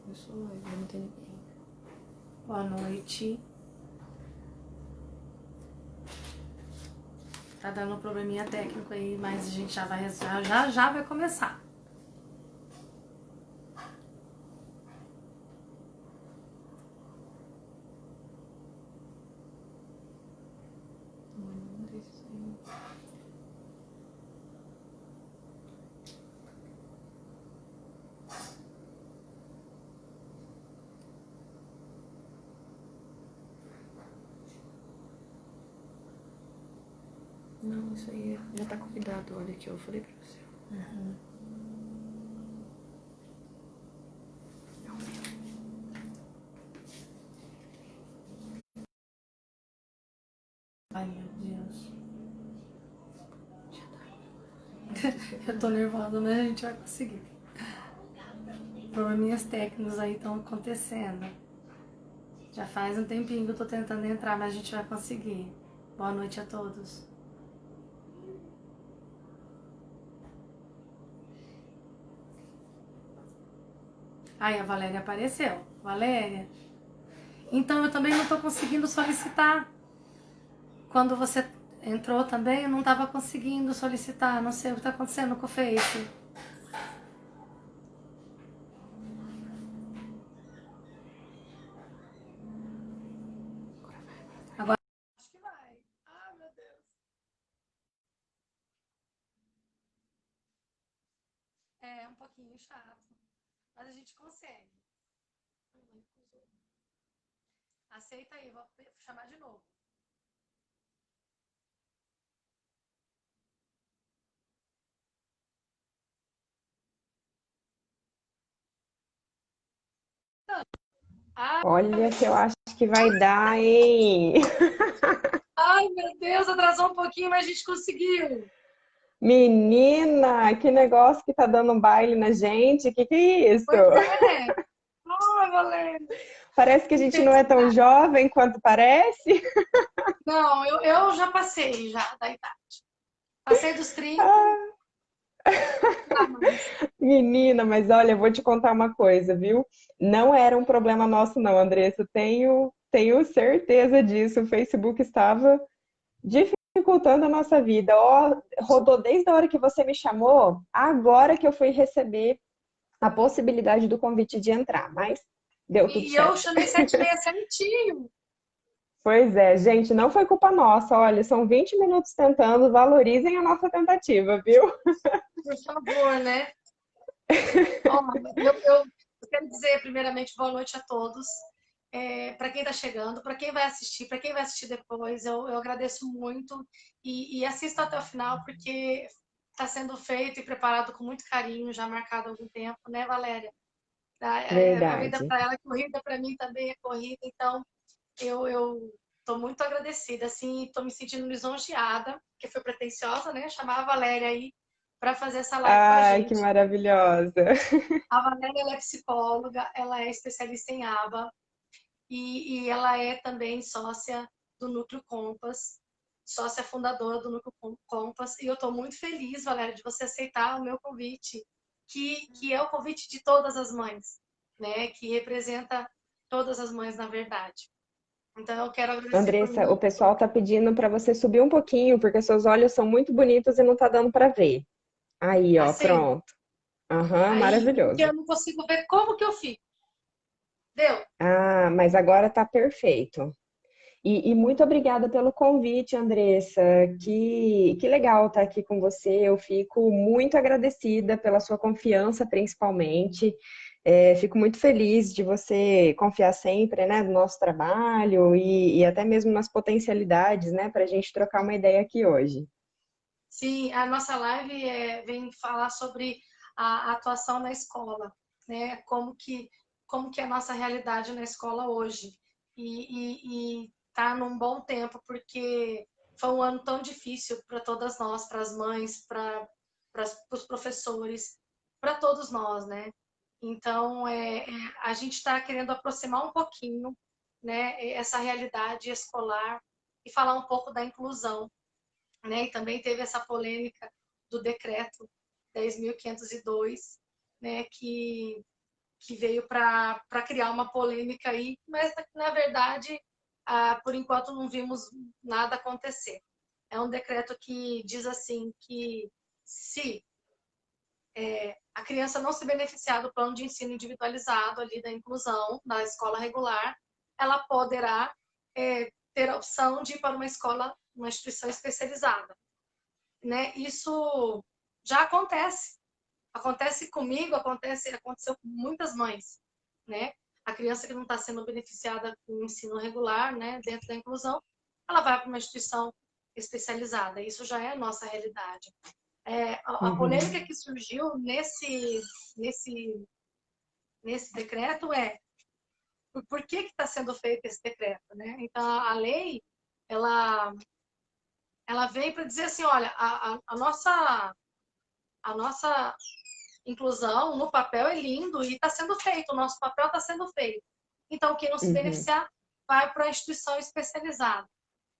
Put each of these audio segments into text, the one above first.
Começou a live, não tem ninguém. Boa noite. Tá dando um probleminha técnico aí, mas a gente já vai começar. Não, isso aí já tá convidado. Olha aqui, eu falei pra você. Ai, meu Deus. Eu tô nervosa, mas a gente vai conseguir. Probleminhas técnicos aí estão acontecendo. Já faz um tempinho que eu tô tentando entrar, mas a gente vai conseguir. Boa noite a todos. Ai, a Valéria apareceu. Valéria. Então eu também não tô conseguindo solicitar. Quando você entrou também, eu não tava conseguindo solicitar. Não sei o que tá acontecendo com o Face. Agora acho que vai. Ah, meu Deus. É um pouquinho chato, mas a gente consegue. Aceita aí, vou chamar de novo. Olha que eu acho que vai dar, hein? Ai, meu Deus, atrasou um pouquinho, mas a gente conseguiu. Menina, que negócio que tá dando um baile na gente. Que é isso? Pois é. Ai, Valéria. Parece que a gente não é tão jovem quanto parece. Não, eu já passei já da idade. Passei dos 30. Menina, mas olha, eu vou te contar uma coisa, viu? Não era um problema nosso, não, Andressa. Tenho certeza disso. O Facebook estava dificultando a nossa vida. Ó, rodou desde a hora que você me chamou, agora que eu fui receber a possibilidade do convite de entrar, mas deu tudo E eu certo. chamei 7h30 certinho. Pois é, gente, não foi culpa nossa. Olha, são 20 minutos tentando, valorizem a nossa tentativa, viu? Por favor, né? Ó, eu quero dizer, primeiramente, boa noite a todos. Para quem está chegando, para quem vai assistir, para quem vai assistir depois, eu agradeço muito e assista até o final, porque está sendo feito e preparado com muito carinho, já marcado há algum tempo, né, Valéria? A vida Verdade. para ela é corrida, para mim também é corrida, então eu estou muito agradecida, assim, estou me sentindo lisonjeada, que foi pretensiosa, né? Chamar a Valéria aí para fazer essa live com a Ai, que gente. maravilhosa. A Valéria ela é psicóloga, ela é especialista em ABA e ela é também sócia do Núcleo Compass, sócia fundadora do Núcleo Compass. E eu estou muito feliz, Valéria, de você aceitar o meu convite, que é o convite de todas as mães, né? Que representa todas as mães, na verdade. Então, eu quero agradecer por Andressa, o muito. pessoal tá pedindo para você subir um pouquinho, porque seus olhos são muito bonitos e não tá dando para ver. Aí, ó, Assim, pronto. Aham, aí, porque maravilhoso. eu não consigo ver como que eu fico. Deu? Ah, mas agora tá perfeito. E muito obrigada pelo convite, Andressa. Que legal estar aqui com você. Eu fico muito agradecida pela sua confiança, principalmente. Fico muito feliz de você confiar sempre, né, no nosso trabalho e até mesmo nas potencialidades, né, para a gente trocar uma ideia aqui hoje. Sim, a nossa live vem falar sobre a atuação na escola, né? Como que é a nossa realidade na escola hoje. E tá num bom tempo, porque foi um ano tão difícil para todas nós, para as mães, para os professores, para todos nós, né? Então, a gente está querendo aproximar um pouquinho, né, essa realidade escolar e falar um pouco da inclusão, né? E também teve essa polêmica do decreto 10.502, né? Que que veio para criar uma polêmica aí, mas na verdade, por enquanto não vimos nada acontecer. É um decreto que diz assim que se a criança não se beneficiar do plano de ensino individualizado ali da inclusão na escola regular, ela poderá ter a opção de ir para uma escola, uma instituição especializada, né? Isso já acontece. Acontece comigo, aconteceu com muitas mães, né? A criança que não está sendo beneficiada com o ensino regular, né, dentro da inclusão, ela vai para uma instituição especializada. Isso já é a nossa realidade. A polêmica que surgiu nesse decreto é por que está sendo feito esse decreto, né? Então, a lei, ela vem para dizer assim, olha, a nossa inclusão no papel é lindo e está sendo feito, o nosso papel está sendo feito. Então, quem não se beneficiar vai para a instituição especializada.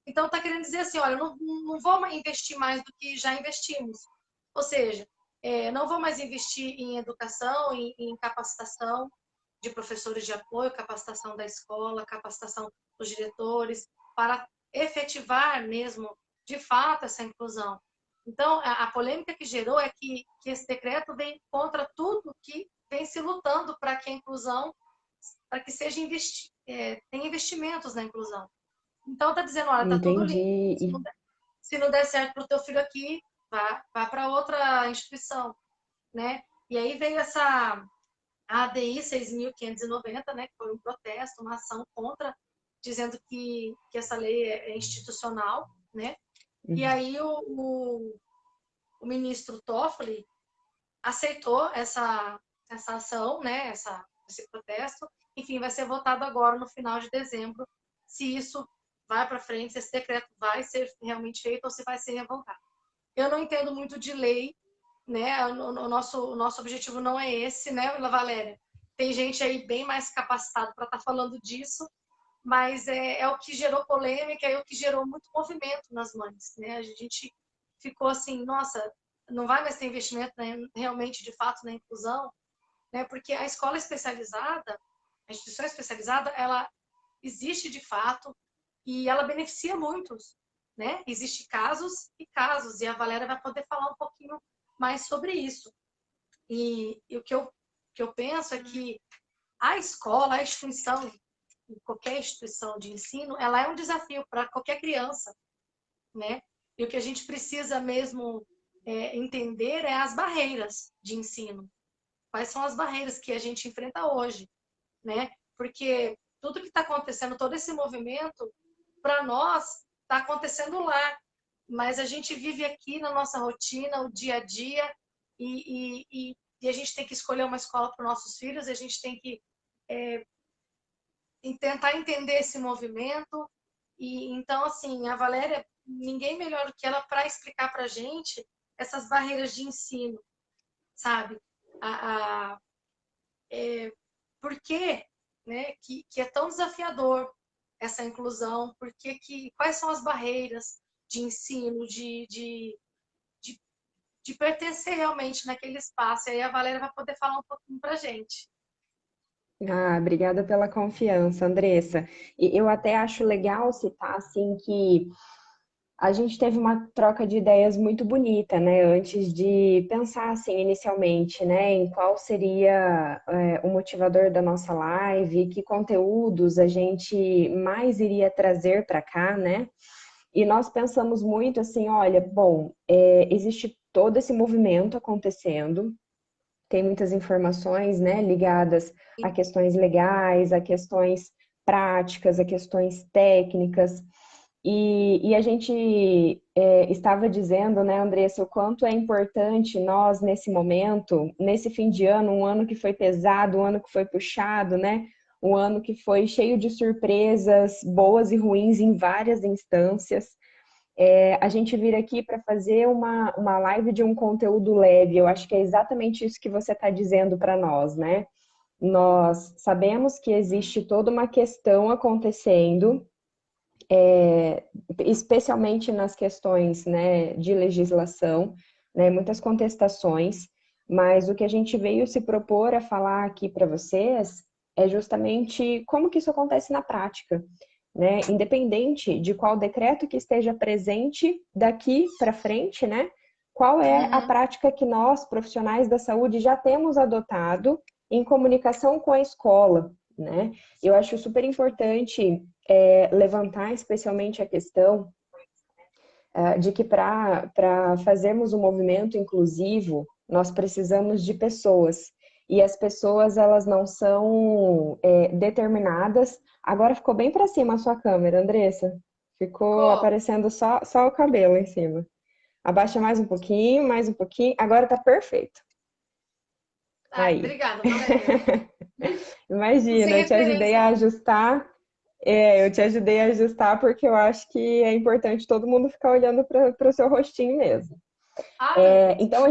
Então, está querendo dizer assim, olha, não vou investir mais do que já investimos. Ou seja, não vou mais investir em educação, em capacitação de professores de apoio, capacitação da escola, capacitação dos diretores, para efetivar mesmo, de fato, essa inclusão. Então, a polêmica que gerou é que esse decreto vem contra tudo que vem se lutando para que a inclusão, para que seja tenha investimentos na inclusão. Então, está dizendo, olha, está tudo lindo, Entendi. se não der certo para o teu filho aqui, vá para outra instituição, né? E aí veio essa ADI 6.590, né, que foi um protesto, uma ação contra, dizendo que essa lei é institucional, né? E aí o ministro Toffoli aceitou essa ação, né, esse protesto. Enfim, vai ser votado agora no final de dezembro se isso vai para frente, se esse decreto vai ser realmente feito ou se vai ser revogado. Eu não entendo muito de lei, né? O nosso objetivo não é esse, né, Valéria? Tem gente aí bem mais capacitada para estar falando disso, mas é o que gerou polêmica, é o que gerou muito movimento nas mães, né? A gente ficou assim, nossa, não vai mais ter investimento, né, realmente, de fato, na inclusão, né? Porque a escola especializada, a instituição especializada, ela existe de fato e ela beneficia muitos, né? Existem casos e casos, e a Valéria vai poder falar um pouquinho mais sobre isso. E o que eu penso é que a escola, a instituição, qualquer instituição de ensino, ela é um desafio para qualquer criança, né? E o que a gente precisa mesmo entender é as barreiras de ensino. Quais são as barreiras que a gente enfrenta hoje, né? Porque tudo que está acontecendo, todo esse movimento, para nós, está acontecendo lá. Mas a gente vive aqui na nossa rotina, o dia a dia, e a gente tem que escolher uma escola para os nossos filhos, a gente tem que tentar entender esse movimento. E então, assim, a Valéria, ninguém melhor do que ela para explicar para a gente essas barreiras de ensino, sabe? Por que, né, que é tão desafiador essa inclusão? Quais são as barreiras de ensino, de pertencer realmente naquele espaço? E aí a Valéria vai poder falar um pouquinho para a gente. Ah, obrigada pela confiança, Andressa. E eu até acho legal citar assim que a gente teve uma troca de ideias muito bonita, né? Antes de pensar assim inicialmente, né, em qual seria o motivador da nossa live, que conteúdos a gente mais iria trazer para cá, né? E nós pensamos muito assim, olha, bom, existe todo esse movimento acontecendo, tem muitas informações, né, ligadas a questões legais, a questões práticas, a questões técnicas. E a gente estava dizendo, né, Andressa, o quanto é importante nós, nesse momento, nesse fim de ano, um ano que foi pesado, um ano que foi puxado, né, um ano que foi cheio de surpresas boas e ruins em várias instâncias. A gente vir aqui para fazer uma live de um conteúdo leve, eu acho que é exatamente isso que você está dizendo para nós, né? Nós sabemos que existe toda uma questão acontecendo, especialmente nas questões, né, de legislação, né, muitas contestações, mas o que a gente veio se propor a falar aqui para vocês é justamente como que isso acontece na prática, né? Independente de qual decreto que esteja presente daqui para frente, né? Qual é a Uhum. prática que nós, profissionais da saúde, já temos adotado em comunicação com a escola, né? Eu acho super importante levantar especialmente a questão de que para fazermos um movimento inclusivo, nós precisamos de pessoas. E as pessoas, elas não são determinadas. Agora ficou bem para cima a sua câmera, Andressa. Ficou Ficou. aparecendo só o cabelo em cima. Abaixa mais um pouquinho, mais um pouquinho. Agora tá perfeito. Ai, Aí. obrigada, Valéria. Tô sem Imagina, eu te ajudei referência a ainda. ajustar. Eu te ajudei a ajustar porque eu acho que é importante todo mundo ficar olhando para o seu rostinho mesmo. Ah, meu Deus. Então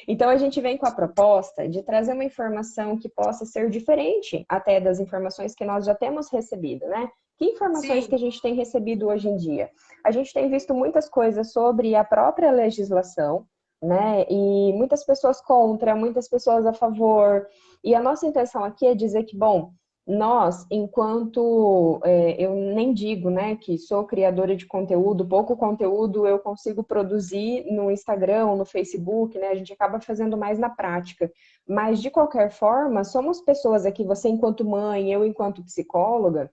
então a gente vem com a proposta de trazer uma informação que possa ser diferente até das informações que nós já temos recebido, né? Que informações que Sim, a gente tem recebido hoje em dia? A gente tem visto muitas coisas sobre a própria legislação, né? E muitas pessoas contra, muitas pessoas a favor. E a nossa intenção aqui é dizer que, bom, nós, enquanto eu nem digo, né, que sou criadora de conteúdo, pouco conteúdo eu consigo produzir no Instagram, no Facebook, né? A gente acaba fazendo mais na prática. Mas de qualquer forma, somos pessoas aqui, você enquanto mãe, eu enquanto psicóloga,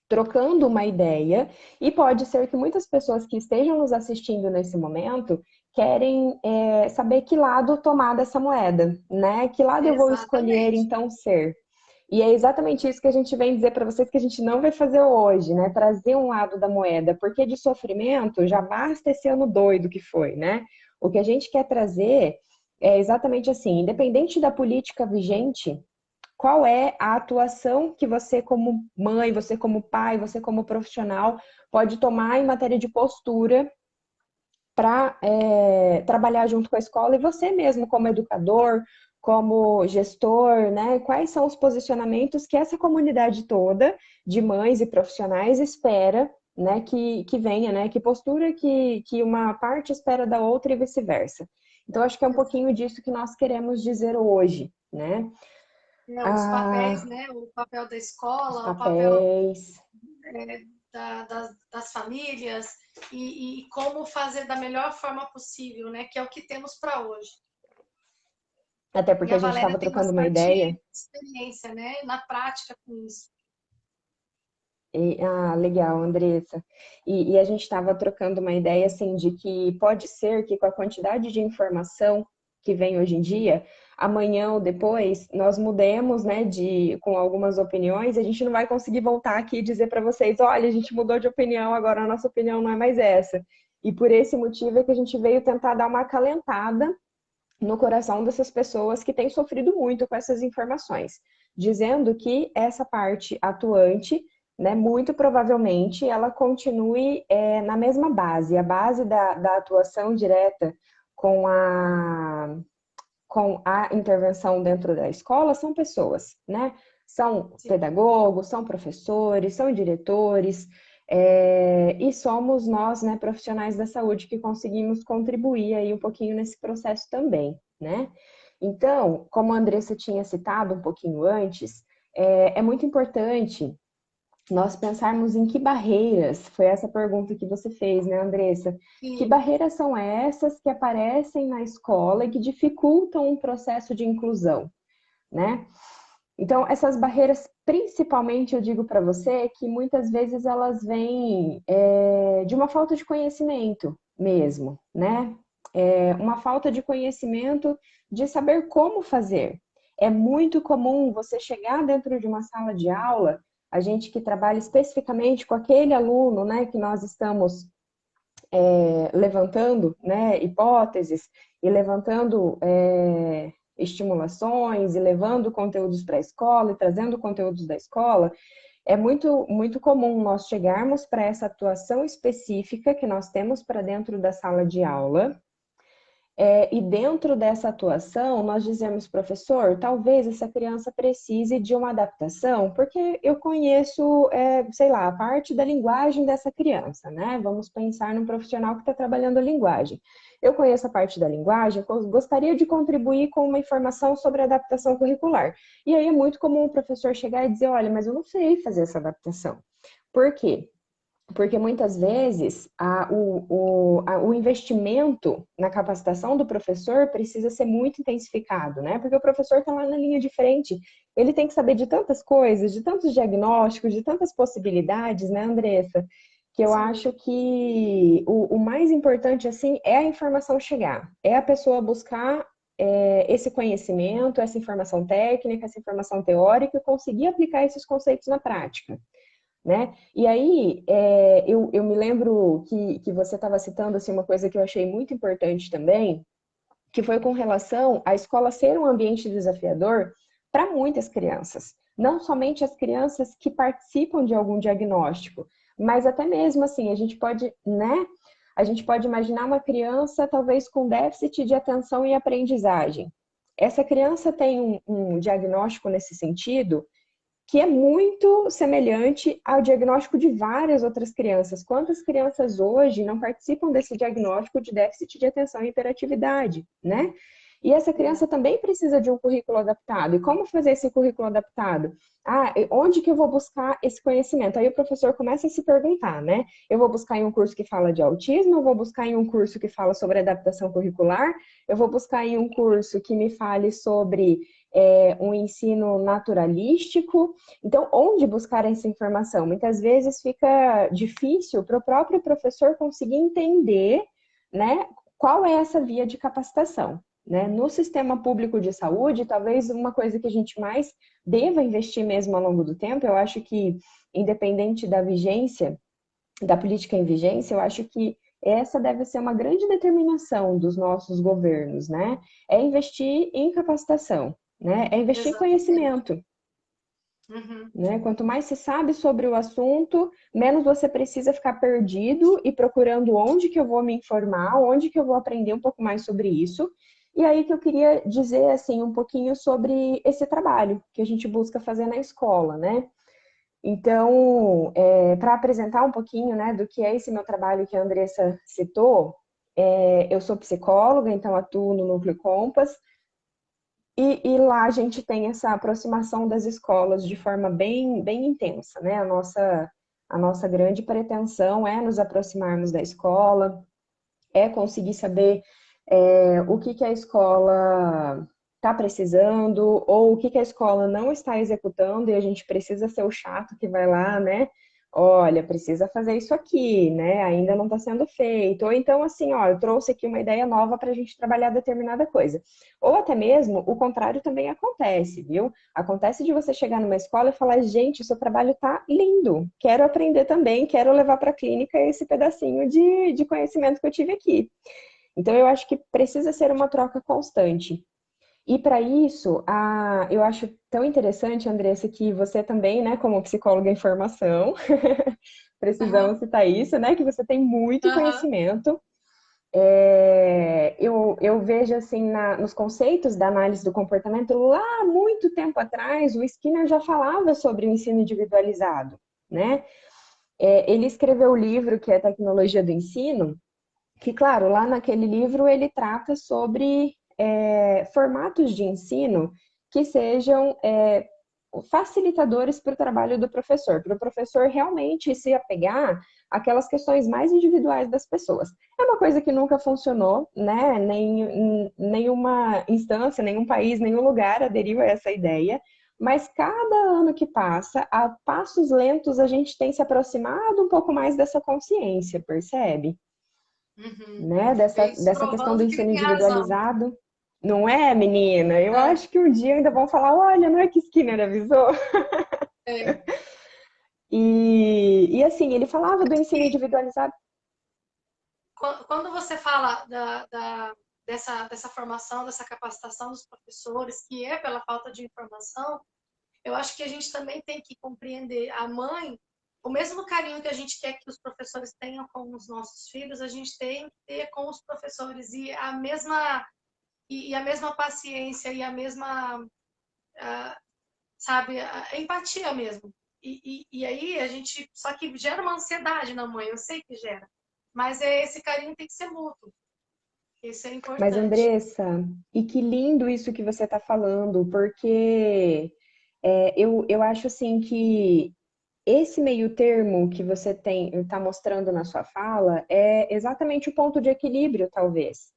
trocando uma ideia, e pode ser que muitas pessoas que estejam nos assistindo nesse momento querem saber que lado tomar dessa moeda, né? Que lado eu vou escolher exatamente. então ser. E é exatamente isso que a gente vem dizer para vocês que a gente não vai fazer hoje, né? Trazer um lado da moeda, porque de sofrimento já basta esse ano doido que foi, né? O que a gente quer trazer é exatamente assim, independente da política vigente, qual é a atuação que você como mãe, você como pai, você como profissional pode tomar em matéria de postura para trabalhar junto com a escola e você mesmo como educador, como gestor, né? Quais são os posicionamentos que essa comunidade toda de mães e profissionais espera, né? Que venha, né? Que postura que uma parte espera da outra e vice-versa. Então, acho que é um pouquinho disso que nós queremos dizer hoje, né? Os papéis, Ah, né? O papel da os escola, o papel papéis. das famílias e como fazer da melhor forma possível, né? Que é o que temos para hoje. Até E porque a a gente Valéria estava tem trocando uma bastante ideia. experiência, né? Na prática com isso. Legal, Andressa. E a gente estava trocando uma ideia assim de que pode ser que com a quantidade de informação que vem hoje em dia, amanhã ou depois nós mudemos, né, com algumas opiniões, e a gente não vai conseguir voltar aqui e dizer para vocês, olha, a gente mudou de opinião, agora a nossa opinião não é mais essa. E por esse motivo é que a gente veio tentar dar uma acalentada no coração dessas pessoas que têm sofrido muito com essas informações, dizendo que essa parte atuante, né, muito provavelmente ela continue na mesma base, a base da atuação direta com com a intervenção dentro da escola são pessoas, né? São Sim. pedagogos, são professores, são diretores, e somos nós, né, profissionais da saúde, que conseguimos contribuir aí um pouquinho nesse processo também, né? Então, como a Andressa tinha citado um pouquinho antes, é muito importante nós pensarmos em que barreiras, foi essa pergunta que você fez, né, Andressa? Que Sim. barreiras são essas que aparecem na escola e que dificultam o processo de inclusão, né? Então, essas barreiras, principalmente, eu digo para você que muitas vezes elas vêm de uma falta de conhecimento mesmo, né? Uma falta de conhecimento de saber como fazer. É muito comum você chegar dentro de uma sala de aula, a gente que trabalha especificamente com aquele aluno, né, que nós estamos levantando, né, hipóteses e levantando estimulações e levando conteúdos para a escola e trazendo conteúdos da escola, é muito comum nós chegarmos para essa atuação específica que nós temos para dentro da sala de aula. E dentro dessa atuação, nós dizemos, professor, talvez essa criança precise de uma adaptação, porque eu conheço, sei lá, a parte da linguagem dessa criança, né? Vamos pensar num profissional que está trabalhando a linguagem. eu conheço a parte da linguagem, gostaria de contribuir com uma informação sobre adaptação curricular. E aí é muito comum o professor chegar e dizer, olha, mas eu não sei fazer essa adaptação. Por quê? Porque muitas vezes o investimento na capacitação do professor precisa ser muito intensificado, né? Porque o professor está lá na linha de frente, ele tem que saber de tantas coisas, de tantos diagnósticos, de tantas possibilidades, né, Andressa? Que eu Sim, acho que o mais importante, assim, é a informação chegar, é a pessoa buscar esse conhecimento, essa informação técnica, essa informação teórica e conseguir aplicar esses conceitos na prática. Né? E aí, eu me lembro que você estava citando assim, uma coisa que eu achei muito importante também, que foi com relação à escola ser um ambiente desafiador para muitas crianças. Não somente as crianças que participam de algum diagnóstico, mas até mesmo assim, a gente pode, né? A gente pode imaginar uma criança talvez com déficit de atenção e aprendizagem. Essa criança tem um diagnóstico nesse sentido que é muito semelhante ao diagnóstico de várias outras crianças. Quantas crianças hoje não participam desse diagnóstico de déficit de atenção e hiperatividade, né? E essa criança também precisa de um currículo adaptado. E como fazer esse currículo adaptado? Ah, onde que eu vou buscar esse conhecimento? Aí o professor começa a se perguntar, né? Eu vou buscar em um curso que fala de autismo, eu vou buscar em um curso que fala sobre adaptação curricular, eu vou buscar em um curso que me fale sobre um ensino naturalístico. Então, onde buscar essa informação? Muitas vezes fica difícil para o próprio professor conseguir entender, né, qual é essa via de capacitação. Né? No sistema público de saúde, talvez uma coisa que a gente mais deva investir mesmo ao longo do tempo, eu acho que, independente da vigência, da política em vigência, eu acho que essa deve ser uma grande determinação dos nossos governos, né? É investir em capacitação, né? É investir em exatamente. conhecimento, Uhum. né? Quanto mais se sabe sobre o assunto, menos você precisa ficar perdido e procurando onde que eu vou me informar, onde que eu vou aprender um pouco mais sobre isso. E aí que eu queria dizer assim um pouquinho sobre esse trabalho que a gente busca fazer na escola, né? Então, para apresentar um pouquinho, né, do que é esse meu trabalho que a Andressa citou, eu sou psicóloga, então atuo no Núcleo Compass, e lá a gente tem essa aproximação das escolas de forma bem, bem intensa, né? A nossa grande pretensão é nos aproximarmos da escola, é conseguir saber o que a escola está precisando, ou o que a escola não está executando, e a gente precisa ser o chato que vai lá, né? Olha, precisa fazer isso aqui, né? Ainda não está sendo feito. Ou então, assim, ó, eu trouxe aqui uma ideia nova para a gente trabalhar determinada coisa. Ou até mesmo o contrário também acontece, viu? Acontece de você chegar numa escola e falar, gente, o seu trabalho tá lindo, quero aprender também, quero levar para a clínica esse pedacinho de conhecimento que eu tive aqui. Então, eu acho que precisa ser uma troca constante. E para isso, eu acho tão interessante, Andressa, que você também, né, como psicóloga em formação, Aham, precisamos citar isso, né, que você tem muito aham, conhecimento. Eu vejo, assim, nos conceitos da análise do comportamento, lá muito tempo atrás, o Skinner já falava sobre o ensino individualizado, né? Ele escreveu o livro que é Tecnologia do Ensino, que, claro, lá naquele livro ele trata sobre formatos de ensino que sejam facilitadores para o trabalho do professor, para o professor realmente se apegar àquelas questões mais individuais das pessoas. É uma coisa que nunca funcionou, né? Nenhuma instância, nenhum país, nenhum lugar aderiu a essa ideia. Mas cada ano que passa, a passos lentos, a gente tem se aproximado um pouco mais dessa consciência, percebe? uhum. Né? Dessa, Vem se dessa questão do provando que ele ensino tem razão. individualizado. Não é, menina? Eu É, acho que um dia ainda vão falar, olha, não é que Skinner avisou? é. E assim, ele falava do ensino E individualizado. quando você fala dessa formação, dessa capacitação dos professores, que é pela falta de informação, eu acho que a gente também tem que compreender a mãe, o mesmo carinho que a gente quer que os professores tenham com os nossos filhos, a gente tem que ter com os professores e a mesma paciência e a mesma, sabe, a empatia mesmo. E aí a gente, só que gera uma ansiedade na mãe, eu sei que gera, mas esse carinho tem que ser mútuo. Isso é Mas, importante. Andressa, e que lindo isso que você está falando, porque eu acho assim que esse meio termo que você está mostrando na sua fala é exatamente o ponto de equilíbrio, talvez.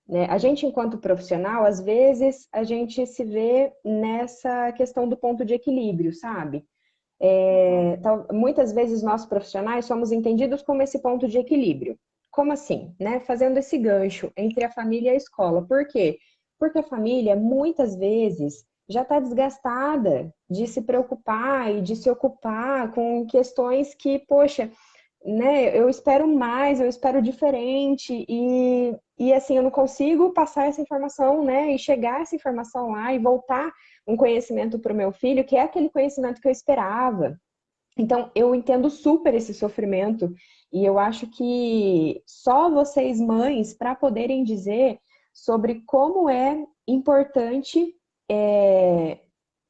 Né? A gente, enquanto profissional, às vezes a gente se vê nessa questão do ponto de equilíbrio, sabe? Uhum. Muitas vezes nós profissionais somos entendidos como esse ponto de equilíbrio. Como assim? Né? Fazendo esse gancho entre a família e a escola. Por quê? Porque a família, muitas vezes, já está desgastada de se preocupar e de se ocupar com questões que, poxa, né, eu espero mais, eu espero diferente, e assim, eu não consigo passar essa informação, né, e chegar essa informação lá e voltar um conhecimento para o meu filho, que é aquele conhecimento que eu esperava. Então, eu entendo super esse sofrimento e eu acho que só vocês, mães, para poderem dizer sobre como é importante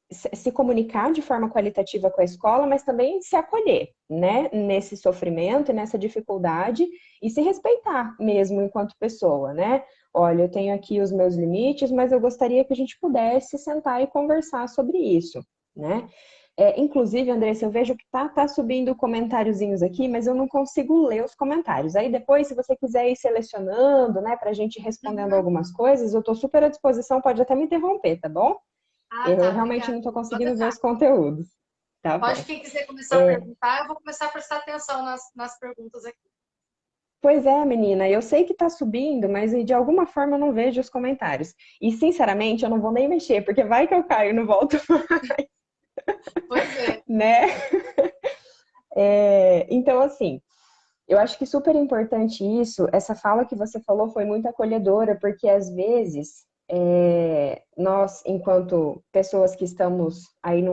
se comunicar de forma qualitativa com a escola, mas também se acolher, né, nesse sofrimento e nessa dificuldade e se respeitar mesmo enquanto pessoa, né? Olha, eu tenho aqui os meus limites, mas eu gostaria que a gente pudesse sentar e conversar sobre isso, né? Inclusive, Andressa, eu vejo que tá subindo comentáriozinhos aqui, mas eu não consigo ler os comentários. Aí depois, se você quiser ir selecionando, né, para a gente ir respondendo Uhum. algumas coisas, eu estou super à disposição, pode até me interromper, tá bom? Ah, Eu tá, realmente obrigada. não estou Pode conseguindo ver deixar. os conteúdos. Tá Pode, bom. quem quiser começar a perguntar, eu vou começar a prestar atenção nas perguntas aqui. Pois é, menina, eu sei que tá subindo, mas de alguma forma eu não vejo os comentários. E, sinceramente, eu não vou nem mexer, porque vai que eu caio e não volto, Pois é. né? Então, assim, eu acho que super importante isso. Essa fala que você falou foi muito acolhedora, porque às vezes nós, enquanto pessoas que estamos aí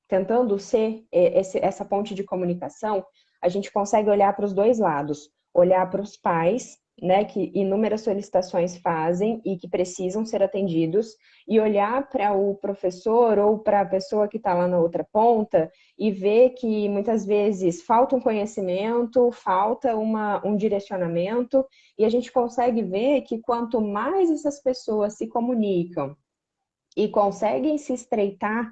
tentando ser essa ponte de comunicação, a gente consegue olhar para os dois lados, olhar para os pais, né, que inúmeras solicitações fazem e que precisam ser atendidos, e olhar para o professor ou para a pessoa que está lá na outra ponta e ver que muitas vezes falta um conhecimento, falta um direcionamento, e a gente consegue ver que quanto mais essas pessoas se comunicam e conseguem se estreitar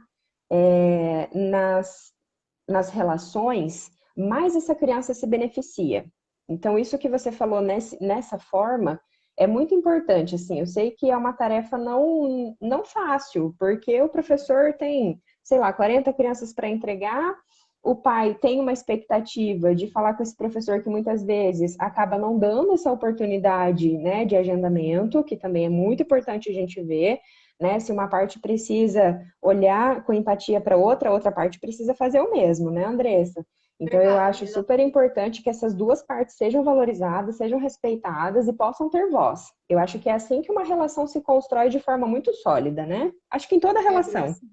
nas relações, mais essa criança se beneficia. Então, isso que você falou nessa forma é muito importante. Assim, eu sei que é uma tarefa não fácil, porque o professor tem, sei lá, 40 crianças para entregar, o pai tem uma expectativa de falar com esse professor que muitas vezes acaba não dando essa oportunidade, né, de agendamento, que também é muito importante a gente ver, né? Se uma parte precisa olhar com empatia para outra, a outra parte precisa fazer o mesmo, né, Andressa? Então eu Verdade, acho super exatamente. importante que essas duas partes sejam valorizadas, sejam respeitadas e possam ter voz. Eu acho que é assim que uma relação se constrói de forma muito sólida, né? Acho que em toda É bem relação. assim.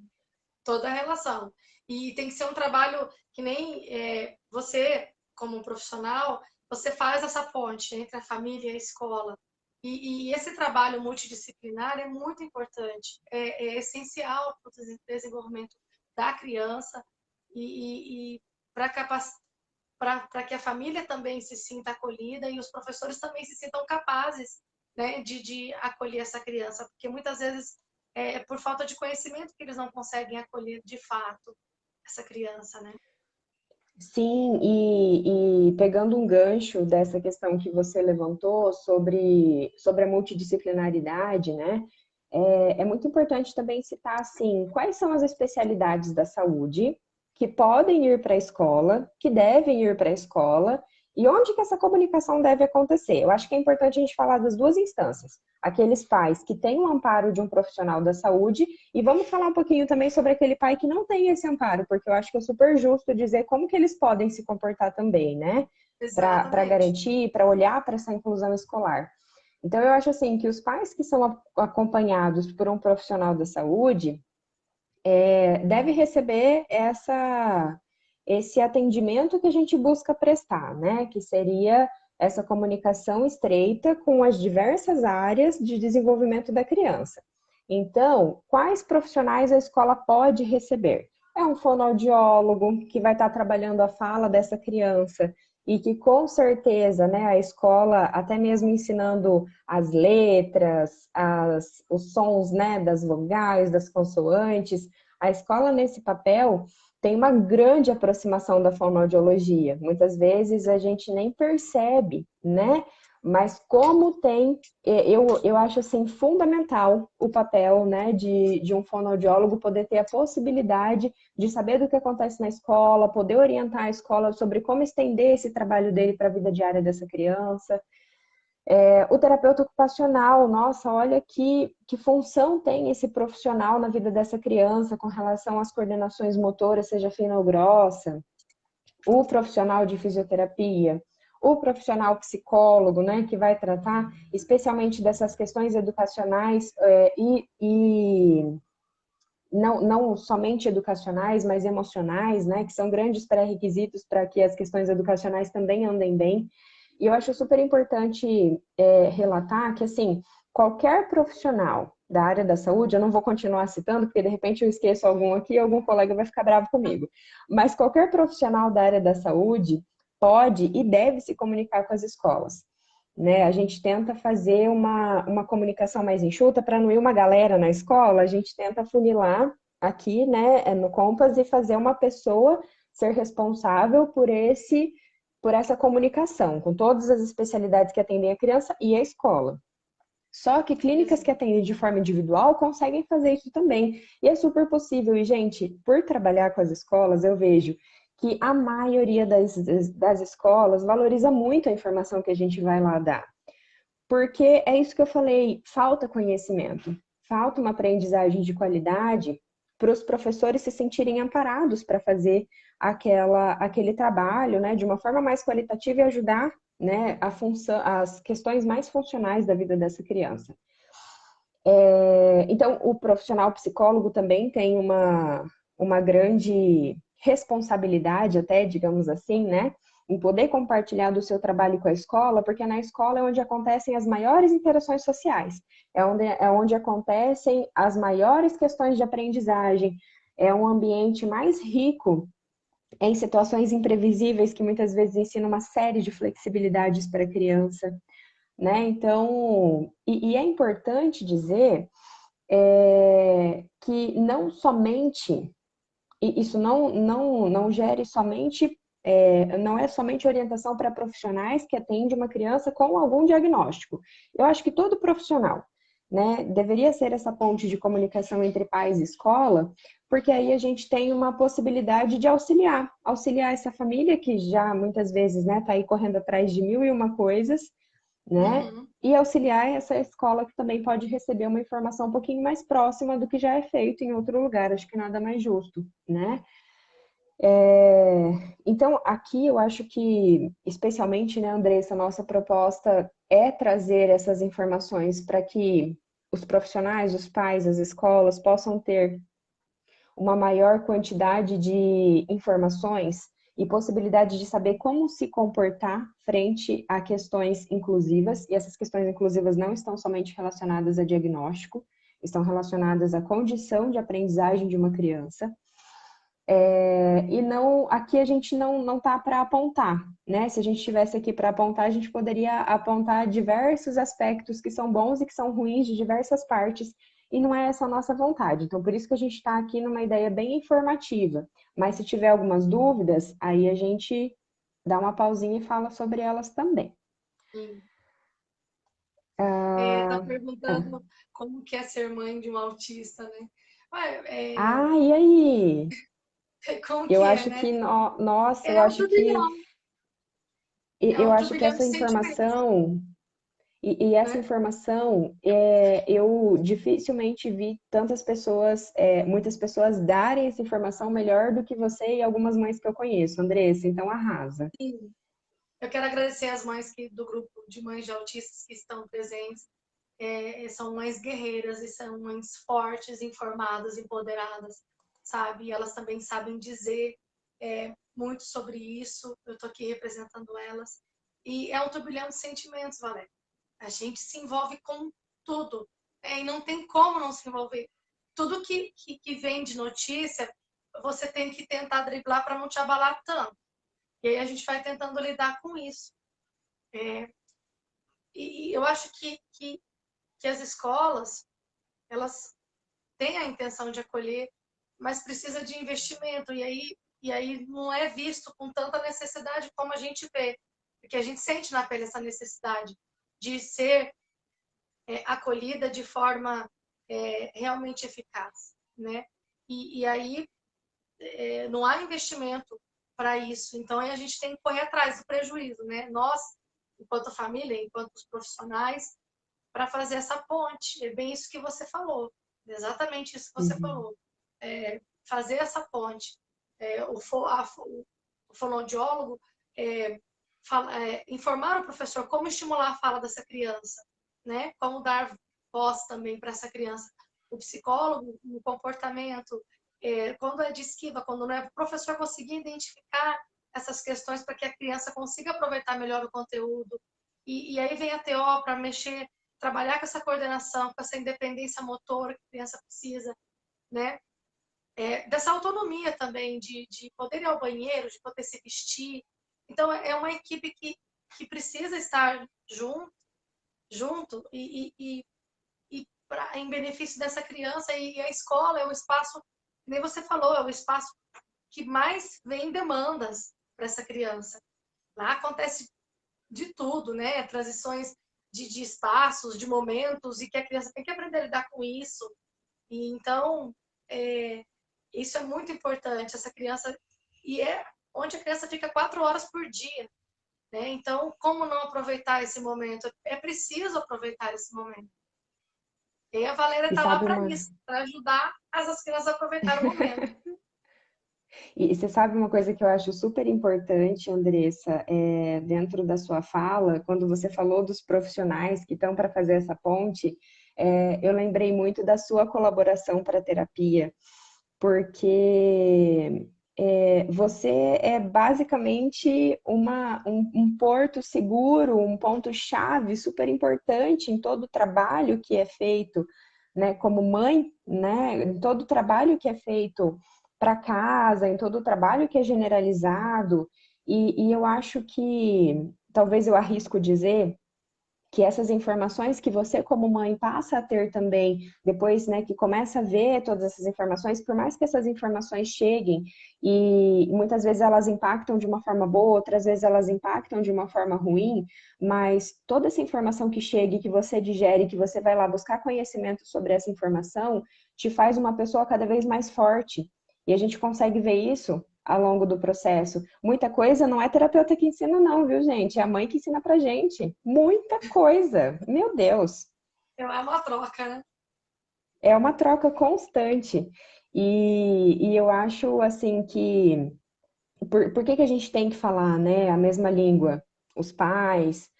Toda a relação. E tem que ser um trabalho que nem você, como um profissional, você faz essa ponte entre a família e a escola. E esse trabalho multidisciplinar é muito importante, é essencial para o desenvolvimento da criança e para que a família também se sinta acolhida e os professores também se sintam capazes, né, de acolher essa criança, porque muitas vezes é por falta de conhecimento que eles não conseguem acolher de fato essa criança, né? Sim, e pegando um gancho dessa questão que você levantou sobre a multidisciplinaridade, né? É muito importante também citar, assim, quais são as especialidades da saúde que podem ir para a escola, que devem ir para a escola, e onde que essa comunicação deve acontecer. Eu acho que é importante a gente falar das duas instâncias. Aqueles pais que têm o amparo de um profissional da saúde, e vamos falar um pouquinho também sobre aquele pai que não tem esse amparo, porque eu acho que é super justo dizer como que eles podem se comportar também, né? Para Exatamente. garantir, para olhar para essa inclusão escolar. Então, eu acho assim que os pais que são acompanhados por um profissional da saúde devem receber esse atendimento que a gente busca prestar, né? Que seria essa comunicação estreita com as diversas áreas de desenvolvimento da criança. Então, quais profissionais a escola pode receber? É um fonoaudiólogo que vai estar trabalhando a fala dessa criança e que com certeza, né, a escola, até mesmo ensinando as letras, os sons, né, das vogais, das consoantes, a escola nesse papel tem uma grande aproximação da fonoaudiologia. Muitas vezes a gente nem percebe, né? Mas como tem, eu acho assim fundamental o papel, né, de um fonoaudiólogo poder ter a possibilidade de saber do que acontece na escola, poder orientar a escola sobre como estender esse trabalho dele para a vida diária dessa criança. O terapeuta ocupacional, nossa, olha que função tem esse profissional na vida dessa criança com relação às coordenações motoras, seja fina ou grossa. O profissional de fisioterapia, o profissional psicólogo, né, que vai tratar especialmente dessas questões educacionais e não somente educacionais, mas emocionais, né, que são grandes pré-requisitos para que as questões educacionais também andem bem. E eu acho super importante relatar que, assim, qualquer profissional da área da saúde, eu não vou continuar citando, porque de repente eu esqueço algum aqui e algum colega vai ficar bravo comigo, mas qualquer profissional da área da saúde pode e deve se comunicar com as escolas. Né? A gente tenta fazer uma comunicação mais enxuta para não ir uma galera na escola, a gente tenta funilar aqui, né, no Compass e fazer uma pessoa ser responsável por essa comunicação, com todas as especialidades que atendem a criança e a escola. Só que clínicas que atendem de forma individual conseguem fazer isso também. E é super possível. E, gente, por trabalhar com as escolas, eu vejo que a maioria das escolas valoriza muito a informação que a gente vai lá dar. Porque é isso que eu falei, falta conhecimento, falta uma aprendizagem de qualidade para os professores se sentirem amparados para fazer aquele trabalho, né, de uma forma mais qualitativa e ajudar, né, as questões mais funcionais da vida dessa criança. Então, o profissional psicólogo também tem uma grande responsabilidade, até, digamos assim, né, em poder compartilhar do seu trabalho com a escola, porque na escola é onde acontecem as maiores interações sociais, é onde acontecem as maiores questões de aprendizagem, é um ambiente mais rico em situações imprevisíveis que muitas vezes ensinam uma série de flexibilidades para a criança, né? Então, e é importante dizer que não somente, e isso não gere somente, não é somente orientação para profissionais que atendem uma criança com algum diagnóstico. Eu acho que todo profissional, né, deveria ser essa ponte de comunicação entre pais e escola, porque aí a gente tem uma possibilidade de auxiliar essa família que já muitas vezes, né, tá aí correndo atrás de mil e uma coisas, né? Uhum. E auxiliar essa escola que também pode receber uma informação um pouquinho mais próxima do que já é feito em outro lugar. Acho que nada mais justo, né? Então, aqui eu acho que, especialmente, né, Andressa, nossa proposta é trazer essas informações para que os profissionais, os pais, as escolas possam ter uma maior quantidade de informações e possibilidade de saber como se comportar frente a questões inclusivas, e essas questões inclusivas não estão somente relacionadas a diagnóstico, estão relacionadas à condição de aprendizagem de uma criança. E não, aqui a gente não tá para apontar, né? Se a gente estivesse aqui para apontar, a gente poderia apontar diversos aspectos que são bons e que são ruins de diversas partes, e não é essa a nossa vontade. Então, por isso que a gente está aqui numa ideia bem informativa. Mas se tiver algumas dúvidas, aí a gente dá uma pausinha e fala sobre elas também. Sim. Tá Ah, perguntando como que é ser mãe de um autista, né? e aí? Como Eu que é, acho né? que, nossa, eu É um acho que turbilhão, é eu um acho que turbilhão de essa sentimentos, informação. E essa né? informação, eu dificilmente vi tantas pessoas, muitas pessoas darem essa informação melhor do que você e algumas mães que eu conheço, Andressa, então arrasa. Sim. Eu quero agradecer as mães do grupo de mães de autistas que estão presentes. São mães guerreiras e são mães fortes, informadas, empoderadas, sabe? E elas também sabem dizer muito sobre isso. Eu estou aqui representando elas. E é um turbilhão de sentimentos, Valéria. A gente se envolve com tudo. E não tem como não se envolver. Tudo que vem de notícia, você tem que tentar driblar para não te abalar tanto. E aí a gente vai tentando lidar com isso. E eu acho que as escolas, elas têm a intenção de acolher, mas precisa de investimento. E aí não é visto com tanta necessidade como a gente vê. Porque a gente sente na pele essa necessidade de ser acolhida de forma realmente eficaz, né? E aí não há investimento para isso. Então, aí a gente tem que correr atrás do prejuízo, né? Nós, enquanto família, enquanto os profissionais, para fazer essa ponte. É bem isso que você falou. Exatamente isso que você falou. Fazer essa ponte. O fonoaudiólogo informar o professor como estimular a fala dessa criança, né? Como dar voz também para essa criança. O psicólogo, no comportamento, quando é de esquiva, quando não é, o professor conseguir identificar essas questões para que a criança consiga aproveitar melhor o conteúdo. E aí vem a TO para mexer, trabalhar com essa coordenação, com essa independência motora que a criança precisa, né? Dessa autonomia também, de poder ir ao banheiro, de poder se vestir. Então, é uma equipe que precisa estar junto em benefício dessa criança. E a escola é o espaço, nem você falou, é o espaço que mais vem demandas para essa criança. Lá acontece de tudo, né? Transições de espaços, de momentos, e que a criança tem que aprender a lidar com isso. E então, isso é muito importante, essa criança, e é onde a criança fica 4 horas por dia, né? Então, como não aproveitar esse momento? É preciso aproveitar esse momento. E a Valéria E está lá sabe para uma, isso, para ajudar as crianças a aproveitar o momento. E você sabe uma coisa que eu acho super importante, Andressa, dentro da sua fala, quando você falou dos profissionais que estão para fazer essa ponte, eu lembrei muito da sua colaboração para a terapia, porque você é basicamente um porto seguro, um ponto-chave super importante em todo o trabalho que é feito, né, como mãe, né, em todo o trabalho que é feito para casa, em todo o trabalho que é generalizado, e eu acho que, talvez eu arrisco dizer, que essas informações que você como mãe passa a ter também, depois, né, que começa a ver todas essas informações, por mais que essas informações cheguem e muitas vezes elas impactam de uma forma boa, outras vezes elas impactam de uma forma ruim, mas toda essa informação que chega e que você digere, que você vai lá buscar conhecimento sobre essa informação, te faz uma pessoa cada vez mais forte. E a gente consegue ver isso ao longo do processo. Muita coisa não é terapeuta que ensina, não, viu, gente? É a mãe que ensina pra gente. Muita coisa. Meu Deus. É uma troca, né? É uma troca constante. E eu acho, assim, que... Por que que a gente tem que falar, né, a mesma língua? Os pais,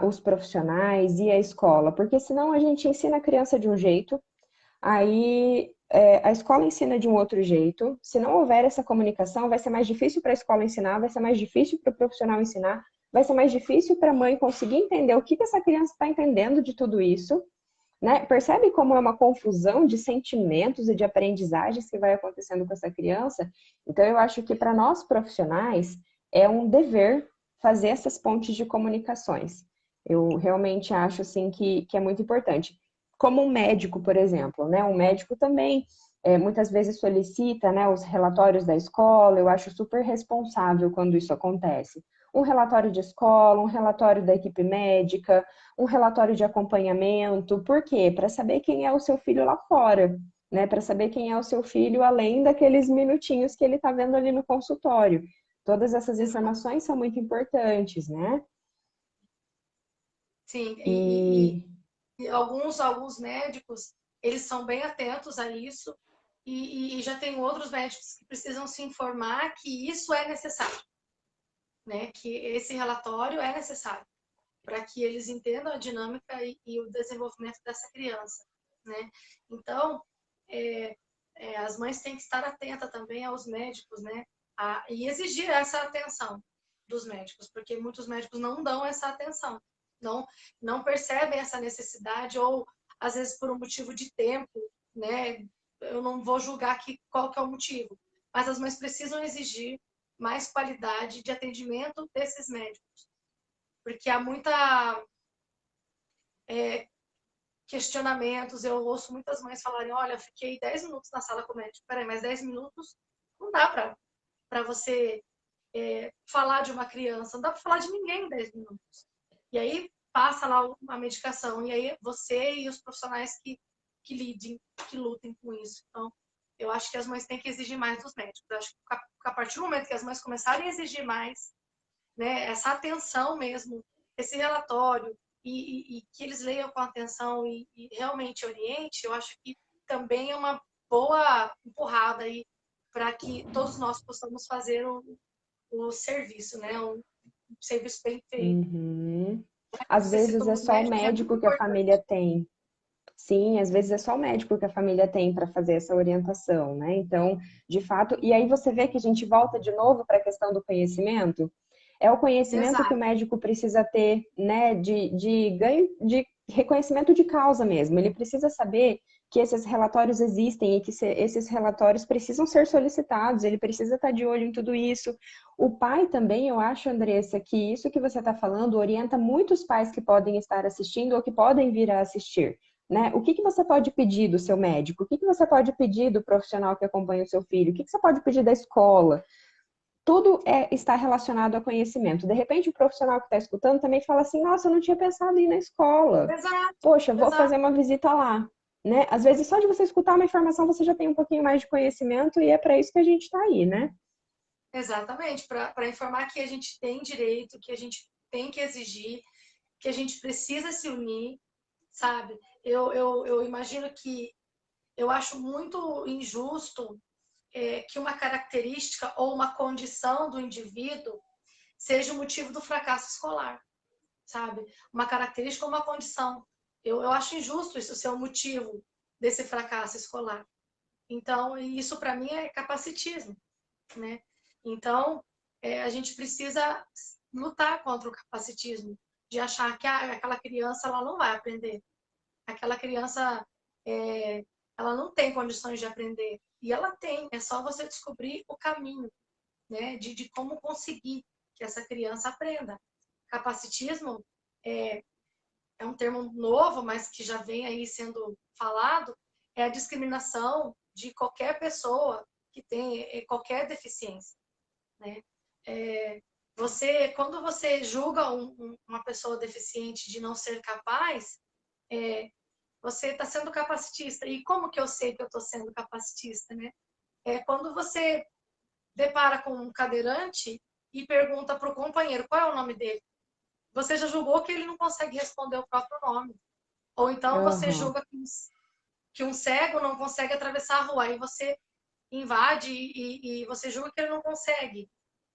os profissionais e a escola. Porque senão a gente ensina a criança de um jeito, aí a escola ensina de um outro jeito. Se não houver essa comunicação, vai ser mais difícil para a escola ensinar, vai ser mais difícil para o profissional ensinar, vai ser mais difícil para a mãe conseguir entender o que essa criança está entendendo de tudo isso. Né? Percebe como é uma confusão de sentimentos e de aprendizagens que vai acontecendo com essa criança? Então, eu acho que para nós profissionais é um dever fazer essas pontes de comunicações. Eu realmente acho assim que é muito importante. Como um médico, por exemplo, né? Um médico também muitas vezes solicita, né, os relatórios da escola. Eu acho super responsável quando isso acontece. Um relatório de escola, um relatório da equipe médica, um relatório de acompanhamento. Por quê? Para saber quem é o seu filho lá fora, né? Para saber quem é o seu filho além daqueles minutinhos que ele está vendo ali no consultório. Todas essas informações são muito importantes, né? Sim, E e alguns médicos, eles são bem atentos a isso, e já tem outros médicos que precisam se informar que isso é necessário, né? Que esse relatório é necessário para que eles entendam a dinâmica e o desenvolvimento dessa criança, né? Então, as mães têm que estar atentas também aos médicos, né? E exigir essa atenção dos médicos, porque muitos médicos não dão essa atenção, não, não percebem essa necessidade, ou às vezes por um motivo de tempo, né? Eu não vou julgar aqui qual que é o motivo, mas as mães precisam exigir mais qualidade de atendimento desses médicos. Porque há muita questionamentos, eu ouço muitas mães falarem, olha, eu fiquei 10 minutos na sala com o médico. Peraí, mas 10 minutos não dá para você falar de uma criança, não dá para falar de ninguém em 10 minutos. E aí passa lá a medicação, e aí você e os profissionais que lutem com isso. Então, eu acho que as mães têm que exigir mais dos médicos. Eu acho que a partir do momento que as mães começarem a exigir mais, né, essa atenção mesmo, esse relatório, e que eles leiam com atenção e realmente oriente, eu acho que também é uma boa empurrada aí para que todos nós possamos fazer o serviço, né? Um serviço bem feito. Uhum. Às Você vezes citou é os só o médicos, é muito médico que a importante. família tem. Sim, às vezes é só o médico que a família tem para fazer essa orientação, né? Então, de fato, e aí você vê que a gente volta de novo para a questão do conhecimento. É o conhecimento que o Exato, médico precisa ter, né, de ganho, de reconhecimento de causa mesmo. Ele precisa saber que esses relatórios existem e que esses relatórios precisam ser solicitados, ele precisa estar de olho em tudo isso. O pai também, eu acho, Andressa, que isso que você está falando orienta muitos pais que podem estar assistindo ou que podem vir a assistir. Né? O que você pode pedir do seu médico? O que você pode pedir do profissional que acompanha o seu filho? O que você pode pedir da escola? Tudo está relacionado a conhecimento. De repente, o profissional que está escutando também fala assim: nossa, eu não tinha pensado em ir na escola. exato, Poxa, vou fazer exato. uma visita lá. Né? Às vezes, só de você escutar uma informação, você já tem um pouquinho mais de conhecimento e é para isso que a gente está aí, né? Exatamente, para informar que a gente tem direito, que a gente tem que exigir, que a gente precisa se unir, sabe? Eu imagino que eu acho muito injusto que uma característica ou uma condição do indivíduo seja o motivo do fracasso escolar, sabe? Uma característica ou uma condição. Eu acho injusto isso ser o motivo desse fracasso escolar. Então, isso para mim é capacitismo, né? Então, a gente precisa lutar contra o capacitismo, de achar que aquela criança ela não vai aprender. Aquela criança, ela não tem condições de aprender. E ela tem, é só você descobrir o caminho, né, de como conseguir que essa criança aprenda. Capacitismo é um termo novo, mas que já vem aí sendo falado, é a discriminação de qualquer pessoa que tem qualquer deficiência, né? Quando você julga uma pessoa deficiente de não ser capaz, você está sendo capacitista. E como que eu sei que eu estou sendo capacitista, né? É quando você depara com um cadeirante e pergunta para o companheiro qual é o nome dele. Você já julgou que ele não consegue responder o próprio nome. Ou então você Uhum. julga que um cego não consegue atravessar a rua. Aí você invade e você julga que ele não consegue,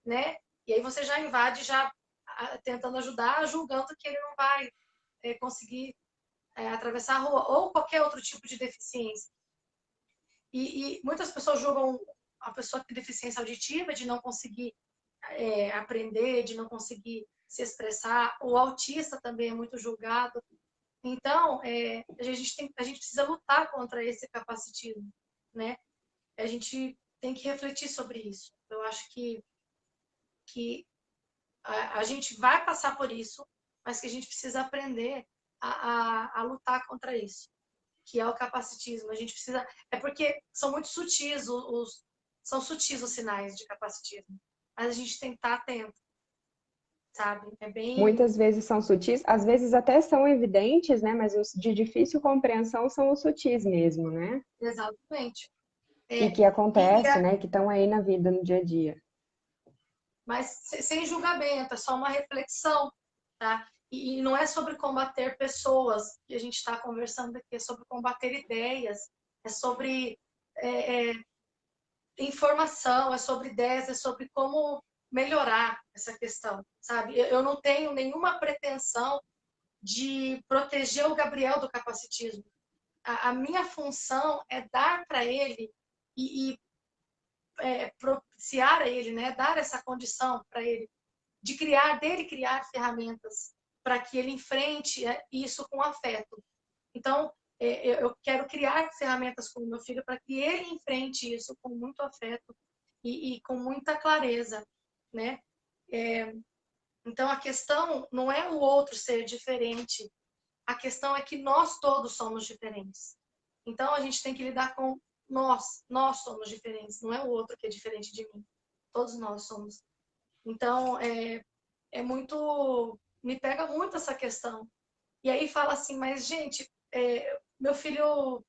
né? E aí você já invade, já tentando ajudar, julgando que ele não vai conseguir atravessar a rua. Ou qualquer outro tipo de deficiência. E muitas pessoas julgam a pessoa que tem deficiência auditiva de não conseguir aprender, de não conseguir se expressar. O autista também é muito julgado. Então, a gente precisa lutar contra esse capacitismo, né? A gente tem que refletir sobre isso. Eu acho que a gente vai passar por isso, mas que a gente precisa aprender a lutar contra isso, que é o capacitismo. A gente precisa. É porque são muito sutis são sutis os sinais de capacitismo, mas a gente tem que estar atento, sabe? É bem. Muitas vezes são sutis, às vezes até são evidentes, né? Mas os de difícil compreensão são os sutis mesmo, né? Exatamente. E É, que e, acontece, né? Que estão aí na vida, no dia a dia. mas sem julgamento, é só uma reflexão, tá? E não é sobre combater pessoas que a gente está conversando aqui, é sobre combater ideias, é sobre é, é, informação, é sobre ideias, é sobre como melhorar essa questão, sabe? Eu não tenho nenhuma pretensão de proteger o Gabriel do capacitismo. A minha função é dar para ele e propiciar a ele, né? Dar essa condição para ele dele criar ferramentas para que ele enfrente isso com afeto. Então, eu quero criar ferramentas com o meu filho para que ele enfrente isso com muito afeto e com muita clareza. né? Então, a questão não é o outro ser diferente, a questão é que nós todos somos diferentes. Então, a gente tem que lidar com nós somos diferentes, não é o outro que é diferente de mim. Todos nós somos. Então, é muito, me pega muito essa questão. E aí fala assim, mas gente, meu filho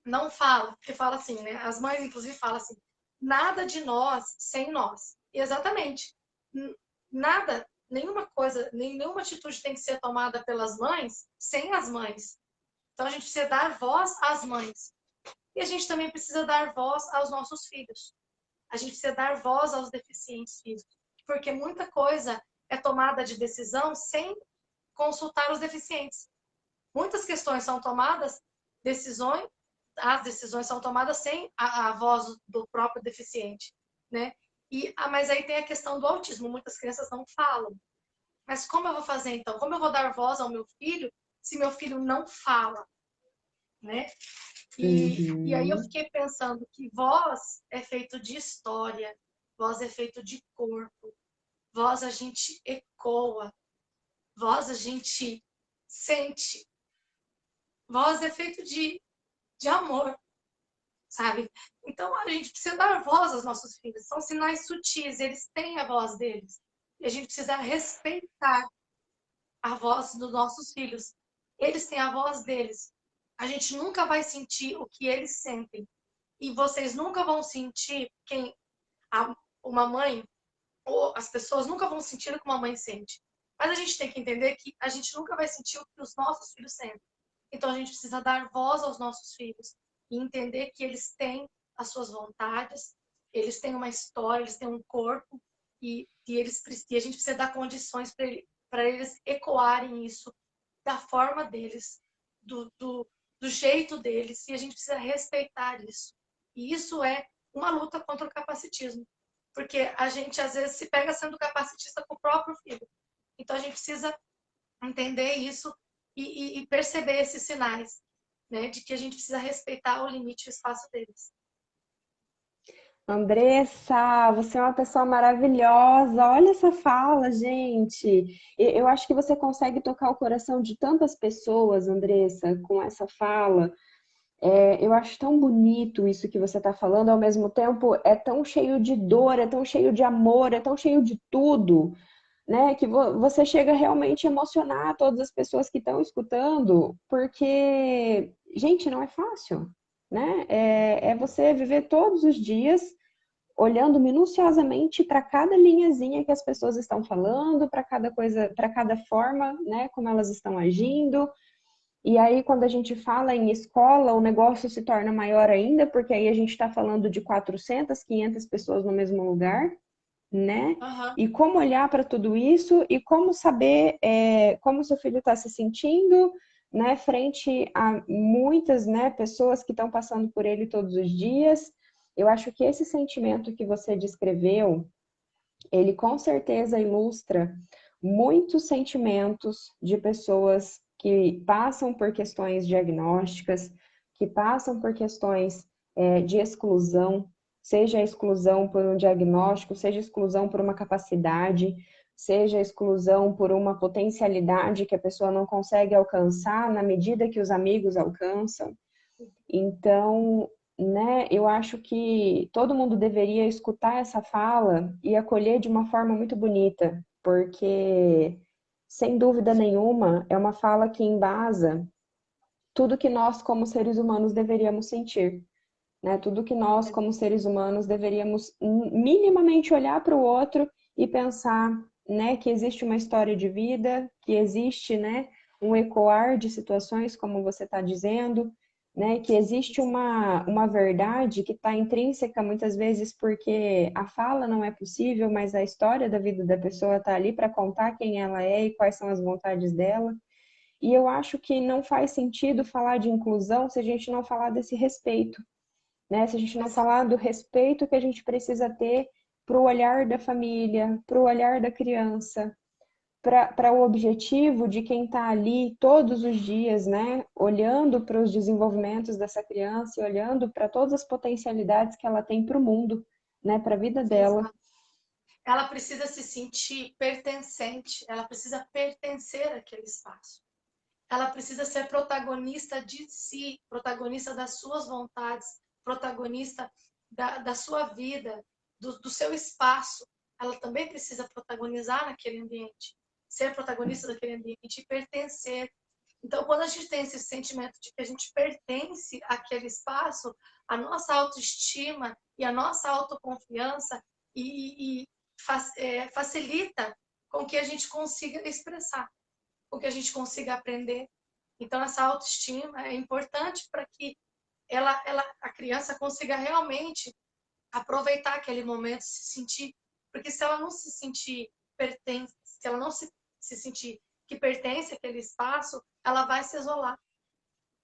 não fala, porque fala assim, né? As mães, inclusive, falam assim, nada de nós sem nós. E exatamente. Nada, nenhuma coisa, nenhuma atitude tem que ser tomada pelas mães sem as mães. Então a gente precisa dar voz às mães. E a gente também precisa dar voz aos nossos filhos. A gente precisa dar voz aos deficientes físicos. Porque muita coisa é tomada de decisão sem consultar os deficientes. Muitas questões são tomadas, as decisões são tomadas sem a voz do próprio deficiente, né? Mas aí tem a questão do autismo. Muitas crianças não falam. Mas como eu vou fazer então? Como eu vou dar voz ao meu filho se meu filho não fala, né? E aí eu fiquei pensando que voz é feito de história, voz é feito de corpo, voz a gente ecoa, voz a gente sente, voz é feito de amor, sabe? Então a gente precisa dar voz aos nossos filhos. São sinais sutis, eles têm a voz deles. E a gente precisa respeitar a voz dos nossos filhos. Eles têm a voz deles. A gente nunca vai sentir o que eles sentem. E vocês nunca vão sentir uma mãe, ou as pessoas nunca vão sentir o que uma mãe sente. Mas a gente tem que entender que a gente nunca vai sentir o que os nossos filhos sentem. Então a gente precisa dar voz aos nossos filhos e entender que eles têm as suas vontades, eles têm uma história, eles têm um corpo e a gente precisa dar condições para eles ecoarem isso da forma deles, do jeito deles, e a gente precisa respeitar isso. E isso é uma luta contra o capacitismo, porque a gente às vezes se pega sendo capacitista com o próprio filho. Então a gente precisa entender isso e perceber esses sinais, né, de que a gente precisa respeitar o limite e o espaço deles. Andressa, você é uma pessoa maravilhosa. Olha essa fala, gente. Eu acho que você consegue tocar o coração de tantas pessoas, Andressa, com essa fala. Eu acho tão bonito isso que você está falando, ao mesmo tempo é tão cheio de dor, é tão cheio de amor, é tão cheio de tudo, né? Que você chega realmente a emocionar todas as pessoas que estão escutando, porque, gente, não é fácil, né? É você viver todos os dias olhando minuciosamente para cada linhazinha que as pessoas estão falando, para cada coisa, para cada forma, né, como elas estão agindo. E aí, quando a gente fala em escola, o negócio se torna maior ainda, porque aí a gente está falando de 400, 500 pessoas no mesmo lugar, né? Uhum. E como olhar para tudo isso e como saber como seu filho está se sentindo, né, frente a muitas, né, pessoas que estão passando por ele todos os dias. Eu acho que esse sentimento que você descreveu, ele com certeza ilustra muitos sentimentos de pessoas que passam por questões diagnósticas, que passam por questões de exclusão, seja a exclusão por um diagnóstico, seja a exclusão por uma capacidade, seja a exclusão por uma potencialidade que a pessoa não consegue alcançar na medida que os amigos alcançam. Então, né, eu acho que todo mundo deveria escutar essa fala e acolher de uma forma muito bonita, porque, sem dúvida nenhuma, é uma fala que embasa tudo que nós, como seres humanos, deveríamos sentir, né? Tudo que nós, como seres humanos, deveríamos minimamente olhar para o outro e pensar, né, que existe uma história de vida, que existe, né, um ecoar de situações, como você está dizendo, né, que existe uma verdade que está intrínseca muitas vezes porque a fala não é possível, mas a história da vida da pessoa está ali para contar quem ela é e quais são as vontades dela. E eu acho que não faz sentido falar de inclusão se a gente não falar desse respeito, né? Se a gente não falar do respeito que a gente precisa ter para o olhar da família, para o olhar da criança, para o objetivo de quem está ali todos os dias, né? Olhando para os desenvolvimentos dessa criança e olhando para todas as potencialidades que ela tem para o mundo, né? Para a vida dela. Exato. ela precisa se sentir pertencente, ela precisa pertencer àquele espaço. Ela precisa ser protagonista de si, protagonista das suas vontades, protagonista da sua vida, do seu espaço. Ela também precisa protagonizar naquele ambiente, ser protagonista daquele ambiente e pertencer. Então, quando a gente tem esse sentimento de que a gente pertence àquele espaço, a nossa autoestima e a nossa autoconfiança facilita com que a gente consiga expressar, com que a gente consiga aprender. Então, essa autoestima é importante para que a criança consiga realmente aproveitar aquele momento, se sentir, porque se ela não se sentir pertence, se ela não se sentir que pertence àquele espaço, ela vai se isolar.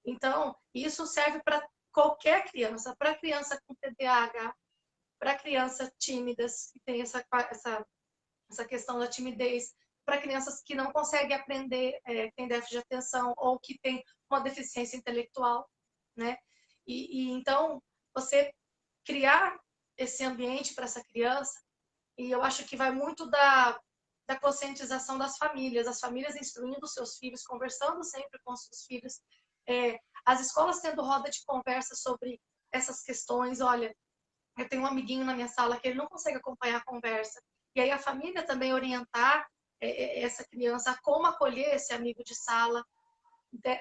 Então, isso serve para qualquer criança, para criança com TDAH, para crianças tímidas, que tem essa questão da timidez, para crianças que não conseguem aprender, tem déficit de atenção ou que tem uma deficiência intelectual, né? Então, você criar esse ambiente para essa criança, e eu acho que vai muito da conscientização das famílias, as famílias instruindo os seus filhos, conversando sempre com os seus filhos, as escolas tendo roda de conversa sobre essas questões. Olha, eu tenho um amiguinho na minha sala que ele não consegue acompanhar a conversa, e aí a família também orientar essa criança a como acolher esse amigo de sala,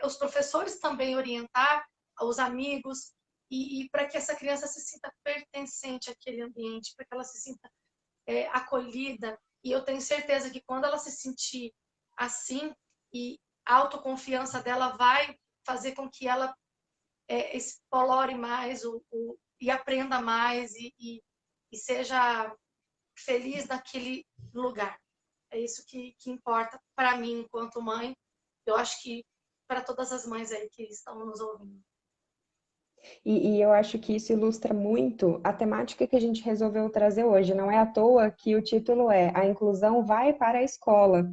os professores também orientar os amigos, e para que essa criança se sinta pertencente àquele ambiente, para que ela se sinta acolhida. E eu tenho certeza que quando ela se sentir assim, e a autoconfiança dela vai fazer com que ela explore mais e aprenda mais e seja feliz naquele lugar. É isso que importa para mim enquanto mãe. Eu acho que para todas as mães aí que estão nos ouvindo. E eu acho que isso ilustra muito a temática que a gente resolveu trazer hoje. Não é à toa que o título é A Inclusão Vai para a Escola.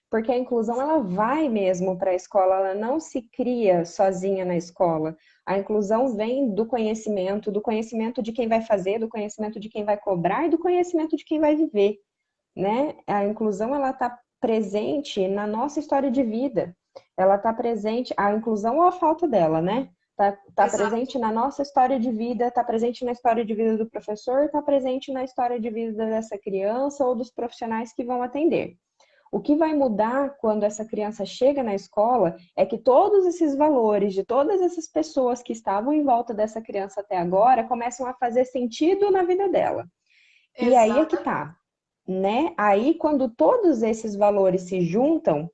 Porque a inclusão, ela vai mesmo para a escola, ela não se cria sozinha na escola. A inclusão vem do conhecimento de quem vai fazer, do conhecimento de quem vai cobrar e do conhecimento de quem vai viver, né? A inclusão, ela está presente na nossa história de vida. Ela está presente, a inclusão ou a falta dela, né? Tá presente na nossa história de vida, está presente na história de vida do professor, está presente na história de vida dessa criança ou dos profissionais que vão atender. O que vai mudar quando essa criança chega na escola é que todos esses valores de todas essas pessoas que estavam em volta dessa criança até agora começam a fazer sentido na vida dela. E aí é que tá, né? Aí quando todos esses valores se juntam,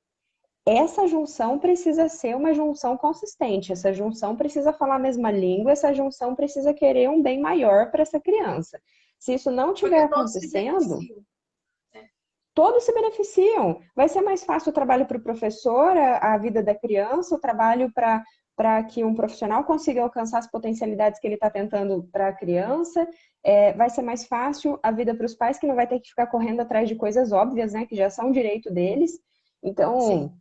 essa junção precisa ser uma junção consistente, essa junção precisa falar a mesma língua, essa junção precisa querer um bem maior para essa criança. Se isso não estiver acontecendo, todos se beneficiam. Vai ser mais fácil o trabalho para o professor, a vida da criança, o trabalho para que um profissional consiga alcançar as potencialidades que ele está tentando para a criança. Vai ser mais fácil a vida para os pais, que não vai ter que ficar correndo atrás de coisas óbvias, né, que já são direito deles. Então,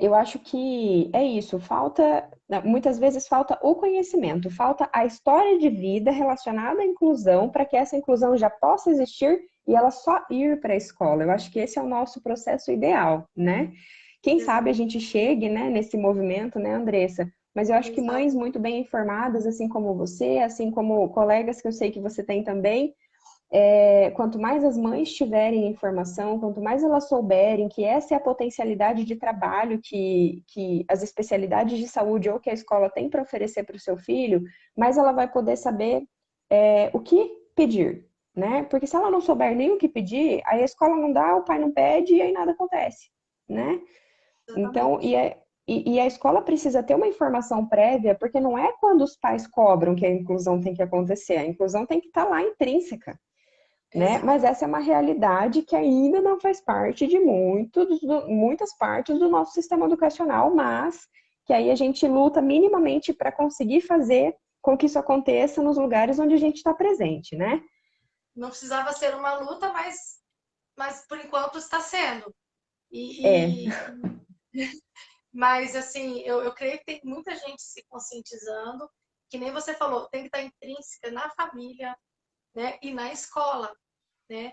eu acho que é isso. Muitas vezes falta o conhecimento, falta a história de vida relacionada à inclusão, para que essa inclusão já possa existir e ela só ir para a escola. Eu acho que esse é o nosso processo ideal, né? Quem sabe a gente chegue, né, nesse movimento, né, Andressa? Mas eu acho que mães muito bem informadas, assim como você, assim como colegas que eu sei que você tem também, quanto mais as mães tiverem informação, quanto mais elas souberem que essa é a potencialidade de trabalho que as especialidades de saúde ou que a escola tem para oferecer para o seu filho, mais ela vai poder saber o que pedir, né? Porque se ela não souber nem o que pedir, aí a escola não dá, o pai não pede e aí nada acontece, né? Então, e a escola precisa ter uma informação prévia, porque não é quando os pais cobram que a inclusão tem que acontecer, a inclusão tem que estar lá intrínseca. Né? Mas essa é uma realidade que ainda não faz parte de muitas partes do nosso sistema educacional, mas que aí a gente luta minimamente para conseguir fazer com que isso aconteça nos lugares onde a gente está presente, né? Não precisava ser uma luta, mas por enquanto está sendo. Mas, assim, eu creio que tem muita gente se conscientizando, que nem você falou, tem que estar intrínseca na família, né? E na escola, né?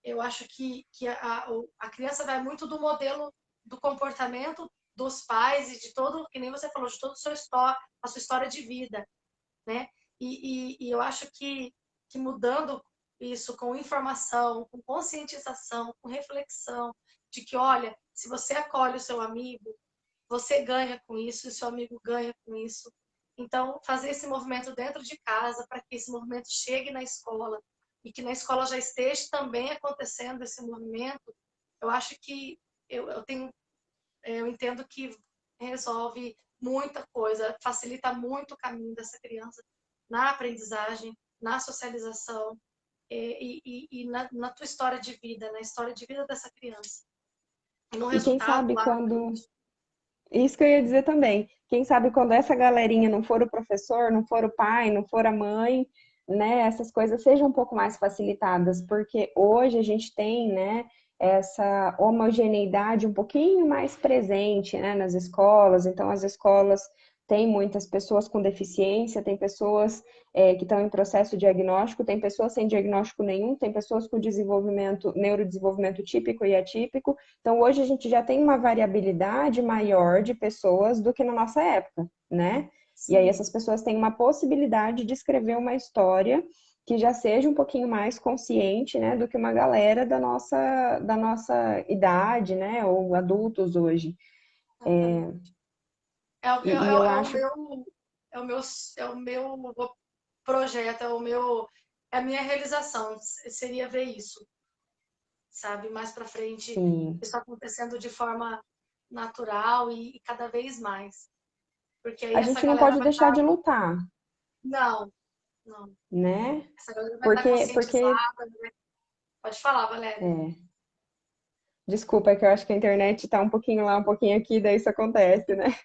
Eu acho que a criança vai muito do modelo do comportamento dos pais e de todo, que nem você falou, de todo a sua história de vida, né? E eu acho que mudando isso com informação, com conscientização, com reflexão, de que, olha, se você acolhe o seu amigo, você ganha com isso, e o seu amigo ganha com isso. Então, fazer esse movimento dentro de casa, para que esse movimento chegue na escola, e que na escola já esteja também acontecendo esse movimento, eu acho que eu entendo que resolve muita coisa, facilita muito o caminho dessa criança na aprendizagem, na socialização e na tua história de vida, na história de vida dessa criança. E no E quem resultado sabe lá na quando. frente. Isso que eu ia dizer também. Quem sabe quando essa galerinha não for o professor, não for o pai, não for a mãe, né, essas coisas sejam um pouco mais facilitadas, porque hoje a gente tem, né, essa homogeneidade um pouquinho mais presente, né, nas escolas. Então, as escolas têm muitas pessoas com deficiência, tem pessoas que estão em processo diagnóstico, tem pessoas sem diagnóstico nenhum, tem pessoas com desenvolvimento, neurodesenvolvimento típico e atípico. Então, hoje a gente já tem uma variabilidade maior de pessoas do que na nossa época, né? E aí Sim. essas pessoas têm uma possibilidade de escrever uma história que já seja um pouquinho mais consciente, né, do que uma galera da nossa idade, né, ou adultos hoje. Exatamente. E eu É o acho, meu, é o meu projeto, é a minha realização, seria ver isso, sabe? Mais para frente, sim, isso acontecendo de forma natural e cada vez mais. Porque aí a essa gente não galera pode vai deixar estar. de lutar, Não, não. né? Essa galera vai estar Porque, conscientizada, né? Pode falar, Valéria. é, desculpa, é que eu acho que a internet tá um pouquinho lá, um pouquinho aqui, daí isso acontece, né?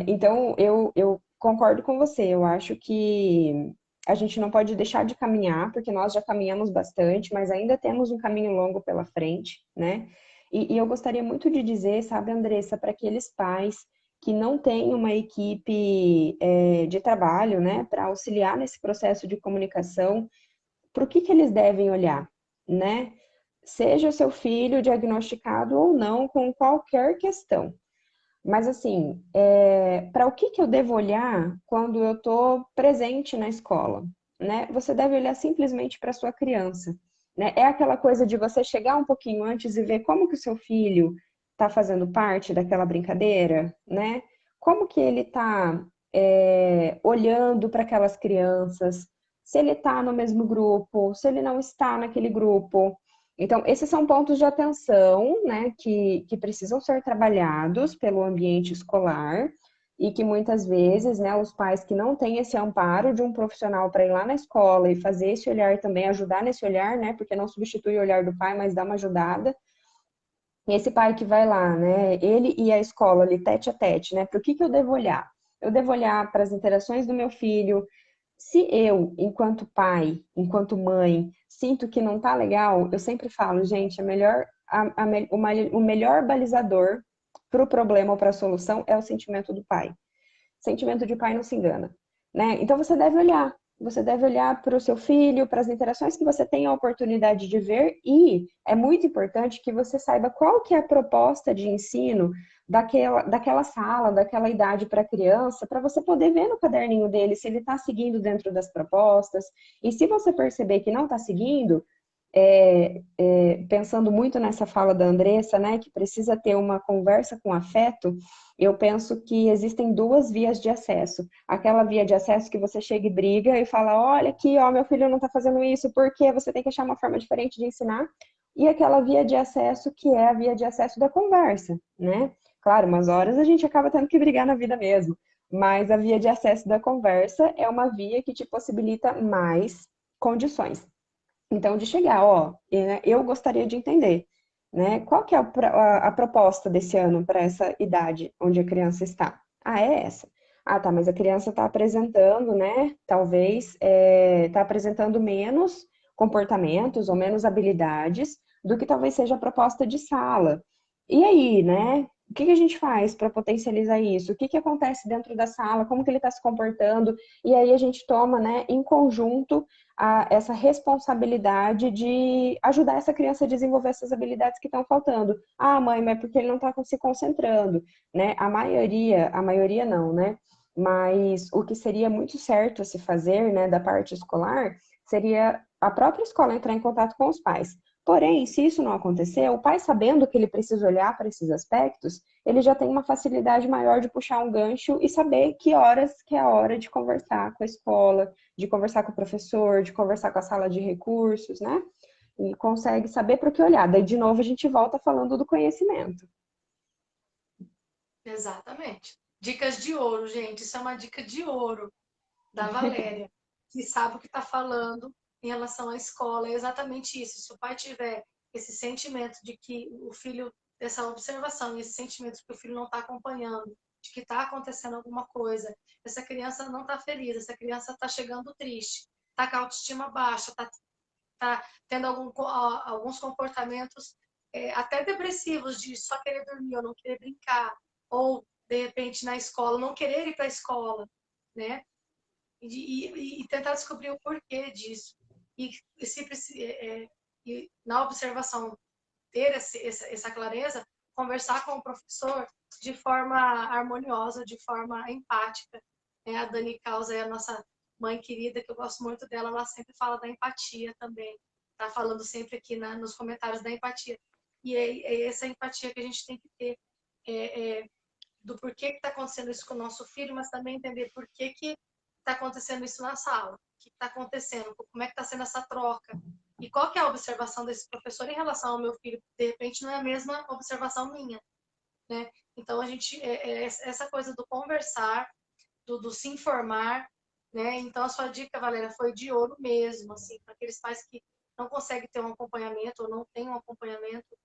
Então, eu concordo com você. Eu acho que a gente não pode deixar de caminhar, porque nós já caminhamos bastante, mas ainda temos um caminho longo pela frente, né? E eu gostaria muito de dizer, sabe, Andressa, para aqueles pais que não têm uma equipe de trabalho, né, para auxiliar nesse processo de comunicação, para o que eles devem olhar, né? Seja o seu filho diagnosticado ou não com qualquer questão. Mas assim, para o que eu devo olhar quando eu estou presente na escola, né? Você deve olhar simplesmente para sua criança, né? É aquela coisa de você chegar um pouquinho antes e ver como que o seu filho está fazendo parte daquela brincadeira, né? Como que ele está olhando para aquelas crianças, se ele está no mesmo grupo, se ele não está naquele grupo. Então, esses são pontos de atenção, né, que precisam ser trabalhados pelo ambiente escolar e que muitas vezes, né, os pais que não têm esse amparo de um profissional para ir lá na escola e fazer esse olhar também, ajudar nesse olhar, né, porque não substitui o olhar do pai, mas dá uma ajudada. E esse pai que vai lá, né, ele e a escola ali tete a tete, né, para o que eu devo olhar? Eu devo olhar para as interações do meu filho. Se eu, enquanto pai, enquanto mãe, sinto que não tá legal, eu sempre falo, gente, o melhor balizador para o problema ou para a solução é o sentimento do pai. Sentimento de pai não se engana, né? Então você deve olhar para o seu filho, para as interações que você tem a oportunidade de ver e é muito importante que você saiba qual que é a proposta de ensino daquela sala, daquela idade para a criança, para você poder ver no caderninho dele se ele está seguindo dentro das propostas. E se você perceber que não está seguindo, pensando muito nessa fala da Andressa, né, que precisa ter uma conversa com afeto, eu penso que existem duas vias de acesso. Aquela via de acesso que você chega e briga e fala, olha aqui, ó, meu filho não está fazendo isso, porque você tem que achar uma forma diferente de ensinar. E aquela via de acesso que é a via de acesso da conversa, né? Claro, umas horas a gente acaba tendo que brigar na vida mesmo, mas a via de acesso da conversa é uma via que te possibilita mais condições. Então, de chegar, ó, eu gostaria de entender, né? Qual que é a proposta desse ano para essa idade onde a criança está? Ah, é essa. Ah, tá, mas a criança está apresentando, né? Talvez está apresentando menos comportamentos ou menos habilidades do que talvez seja a proposta de sala. E aí, né? o que que a gente faz para potencializar isso? O que que acontece dentro da sala? Como que ele está se comportando? E aí a gente toma, né, em conjunto, essa responsabilidade de ajudar essa criança a desenvolver essas habilidades que estão faltando. Ah, mãe, mas é porque ele não está se concentrando, né? A maioria não, né? Mas o que seria muito certo a se fazer, né, da parte escolar, seria a própria escola entrar em contato com os pais. Porém, se isso não acontecer, o pai sabendo que ele precisa olhar para esses aspectos, ele já tem uma facilidade maior de puxar um gancho e saber que horas que é a hora de conversar com a escola, de conversar com o professor, de conversar com a sala de recursos, né? E consegue saber para o que olhar. Daí, de novo, a gente volta falando do conhecimento. Exatamente. Dicas de ouro, gente. Isso é uma dica de ouro da Valéria, que sabe o que está falando em relação à escola. É exatamente isso. Se o pai tiver esse sentimento de que o filho, essa observação, esse sentimento de que o filho não está acompanhando, de que está acontecendo alguma coisa, essa criança não está feliz, essa criança está chegando triste, está com a autoestima baixa, está tendo alguns comportamentos até depressivos, de só querer dormir ou não querer brincar, ou de repente na escola não querer ir para a escola, né? E tentar descobrir o porquê disso. E, se, e na observação ter essa clareza, conversar com o professor de forma harmoniosa, de forma empática. A Dani Causa é a nossa mãe querida, que eu gosto muito dela, ela sempre fala da empatia também. Tá falando sempre aqui nos comentários da empatia. E é essa empatia que a gente tem que ter do porquê que está acontecendo isso com o nosso filho, mas também entender por que está acontecendo isso na sala, o que está acontecendo, como é que está sendo essa troca, e qual que é a observação desse professor em relação ao meu filho. De repente não é a mesma observação minha, né? Então a gente, essa coisa do conversar, do se informar, né? Então a sua dica, Valéria, foi de ouro mesmo, assim, para aqueles pais que não conseguem ter um acompanhamento ou não têm um acompanhamento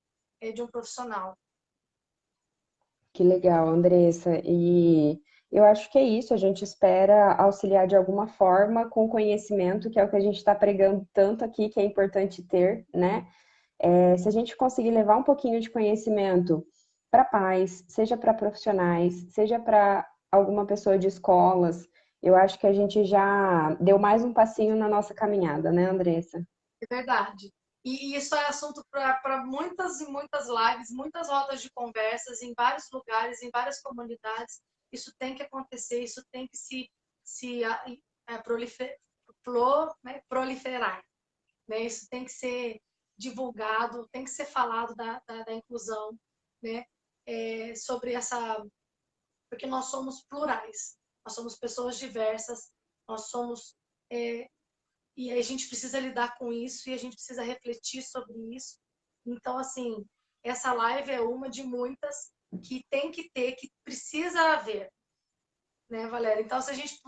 de um profissional. Que legal, Andressa. E eu acho que é isso, a gente espera auxiliar de alguma forma com conhecimento, que é o que a gente está pregando tanto aqui, que é importante ter, né? Se a gente conseguir levar um pouquinho de conhecimento para pais, seja para profissionais, seja para alguma pessoa de escolas, eu acho que a gente já deu mais um passinho na nossa caminhada, né, Andressa? É verdade. E isso é assunto para muitas e muitas lives, muitas rodas de conversas em vários lugares, em várias comunidades. Isso tem que acontecer, isso tem que proliferar. Né? Isso tem que ser divulgado, tem que ser falado da inclusão, né? Sobre essa. Porque nós somos plurais, nós somos pessoas diversas, nós somos e a gente precisa lidar com isso e a gente precisa refletir sobre isso. Então, assim, essa live é uma de muitas que tem que ter, que precisa haver, né, Valéria? Então, se a gente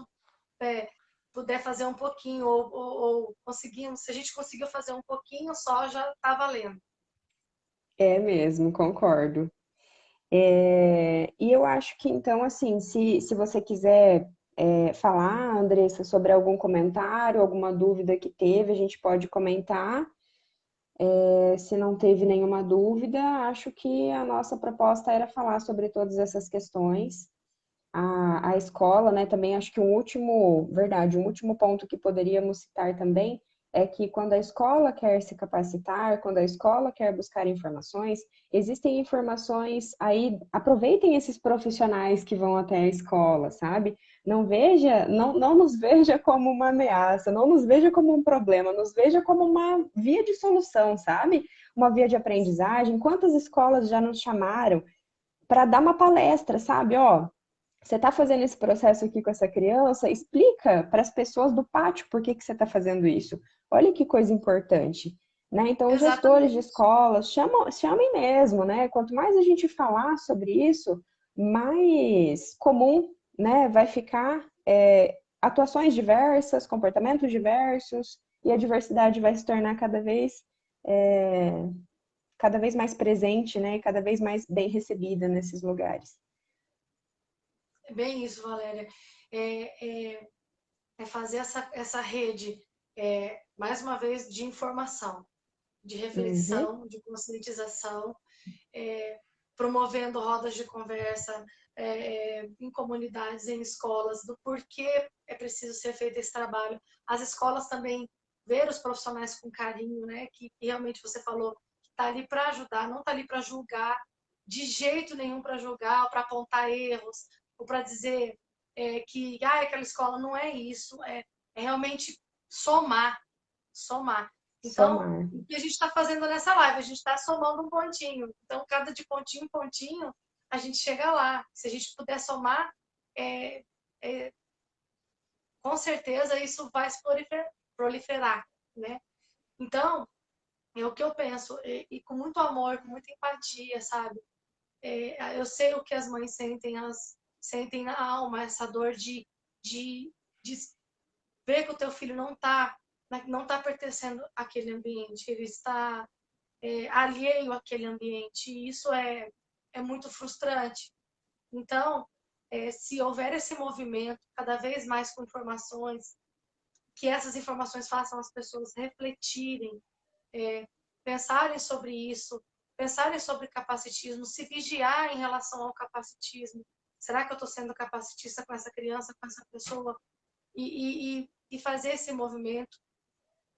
puder fazer um pouquinho, ou conseguimos, se a gente conseguiu fazer um pouquinho só, já está valendo. É mesmo, concordo. E eu acho que então, assim, se você quiser falar, Andressa, sobre algum comentário, alguma dúvida que teve, a gente pode comentar. Se não teve nenhuma dúvida, acho que a nossa proposta era falar sobre todas essas questões. A escola, né, também acho que um último ponto que poderíamos citar também é que quando a escola quer se capacitar, quando a escola quer buscar informações, existem informações aí, aproveitem esses profissionais que vão até a escola, sabe? Não nos veja como uma ameaça, não nos veja como um problema, nos veja como uma via de solução, sabe? Uma via de aprendizagem. Quantas escolas já nos chamaram para dar uma palestra, sabe? Ó, você está fazendo esse processo aqui com essa criança, explica para as pessoas do pátio por que que você está fazendo isso. Olha que coisa importante, né? Então, os gestores de Exatamente. escolas chamem mesmo, né? Quanto mais a gente falar sobre isso, mais comum, né, vai ficar atuações diversas, comportamentos diversos, e a diversidade vai se tornar cada vez mais presente, né? E cada vez mais bem recebida nesses lugares. É bem isso, Valéria. É fazer essa rede, mais uma vez, de informação, de Uhum. reflexão, de conscientização, promovendo rodas de conversa em comunidades, em escolas, do porquê é preciso ser feito esse trabalho. As escolas também ver os profissionais com carinho, né? Que realmente você falou que está ali para ajudar, não está ali para julgar, de jeito nenhum para julgar, ou para apontar erros, ou para dizer que aquela escola não é isso, é realmente somar, somar. Então, Somar. o que a gente está fazendo nessa live? A gente está somando um pontinho. Então, cada de pontinho em pontinho, a gente chega lá. Se a gente puder somar, com certeza isso vai se proliferar, né? Então, é o que eu penso, e com muito amor, com muita empatia, sabe? Eu sei o que as mães sentem, elas sentem na alma essa dor de ver que o teu filho não tá pertencendo àquele ambiente, ele está alheio àquele ambiente, e isso é muito frustrante. Então, se houver esse movimento, cada vez mais com informações, que essas informações façam as pessoas refletirem, pensarem sobre isso, pensarem sobre capacitismo, se vigiar em relação ao capacitismo. Será que eu estou sendo capacitista com essa criança, com essa pessoa? E fazer esse movimento,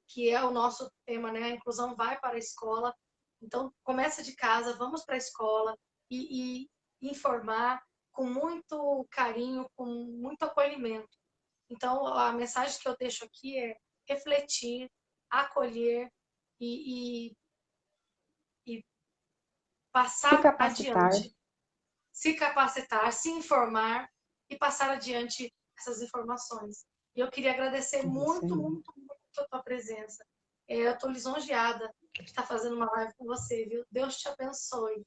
que é o nosso tema, né? A inclusão vai para a escola. Então, começa de casa, vamos para a escola e informar com muito carinho, com muito acolhimento. Então, a mensagem que eu deixo aqui é refletir, acolher e Se passar capacitar. adiante, se capacitar, se informar e passar adiante essas informações. E eu queria agradecer É isso muito, aí. muito, muito a tua presença. Eu estou lisonjeada de estar fazendo uma live com você, viu? Deus te abençoe.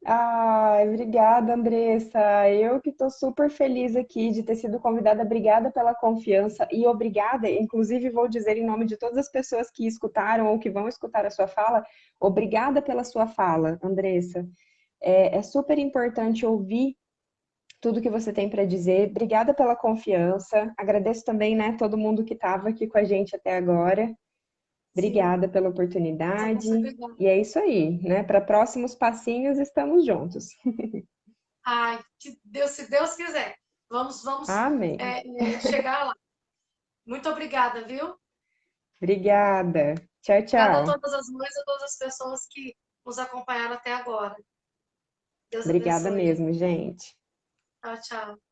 Ai, obrigada, Andressa. Eu que estou super feliz aqui de ter sido convidada. Obrigada pela confiança e obrigada, inclusive vou dizer em nome de todas as pessoas que escutaram ou que vão escutar a sua fala, obrigada pela sua fala, Andressa. É super importante ouvir tudo que você tem para dizer. Obrigada pela confiança. Agradeço também, né, todo mundo que estava aqui com a gente até agora. Sim, Obrigada pela essa oportunidade. responsabilidade. E é isso aí, né? Para próximos passinhos, estamos juntos. Ai, que Deus, se Deus quiser, vamos Amém. chegar lá. Muito obrigada, viu? Obrigada. Tchau, Obrigada a tchau. todas as mães e a todas as pessoas que nos acompanharam até agora. Deus Obrigada abençoe. mesmo, gente. Tchau, tchau.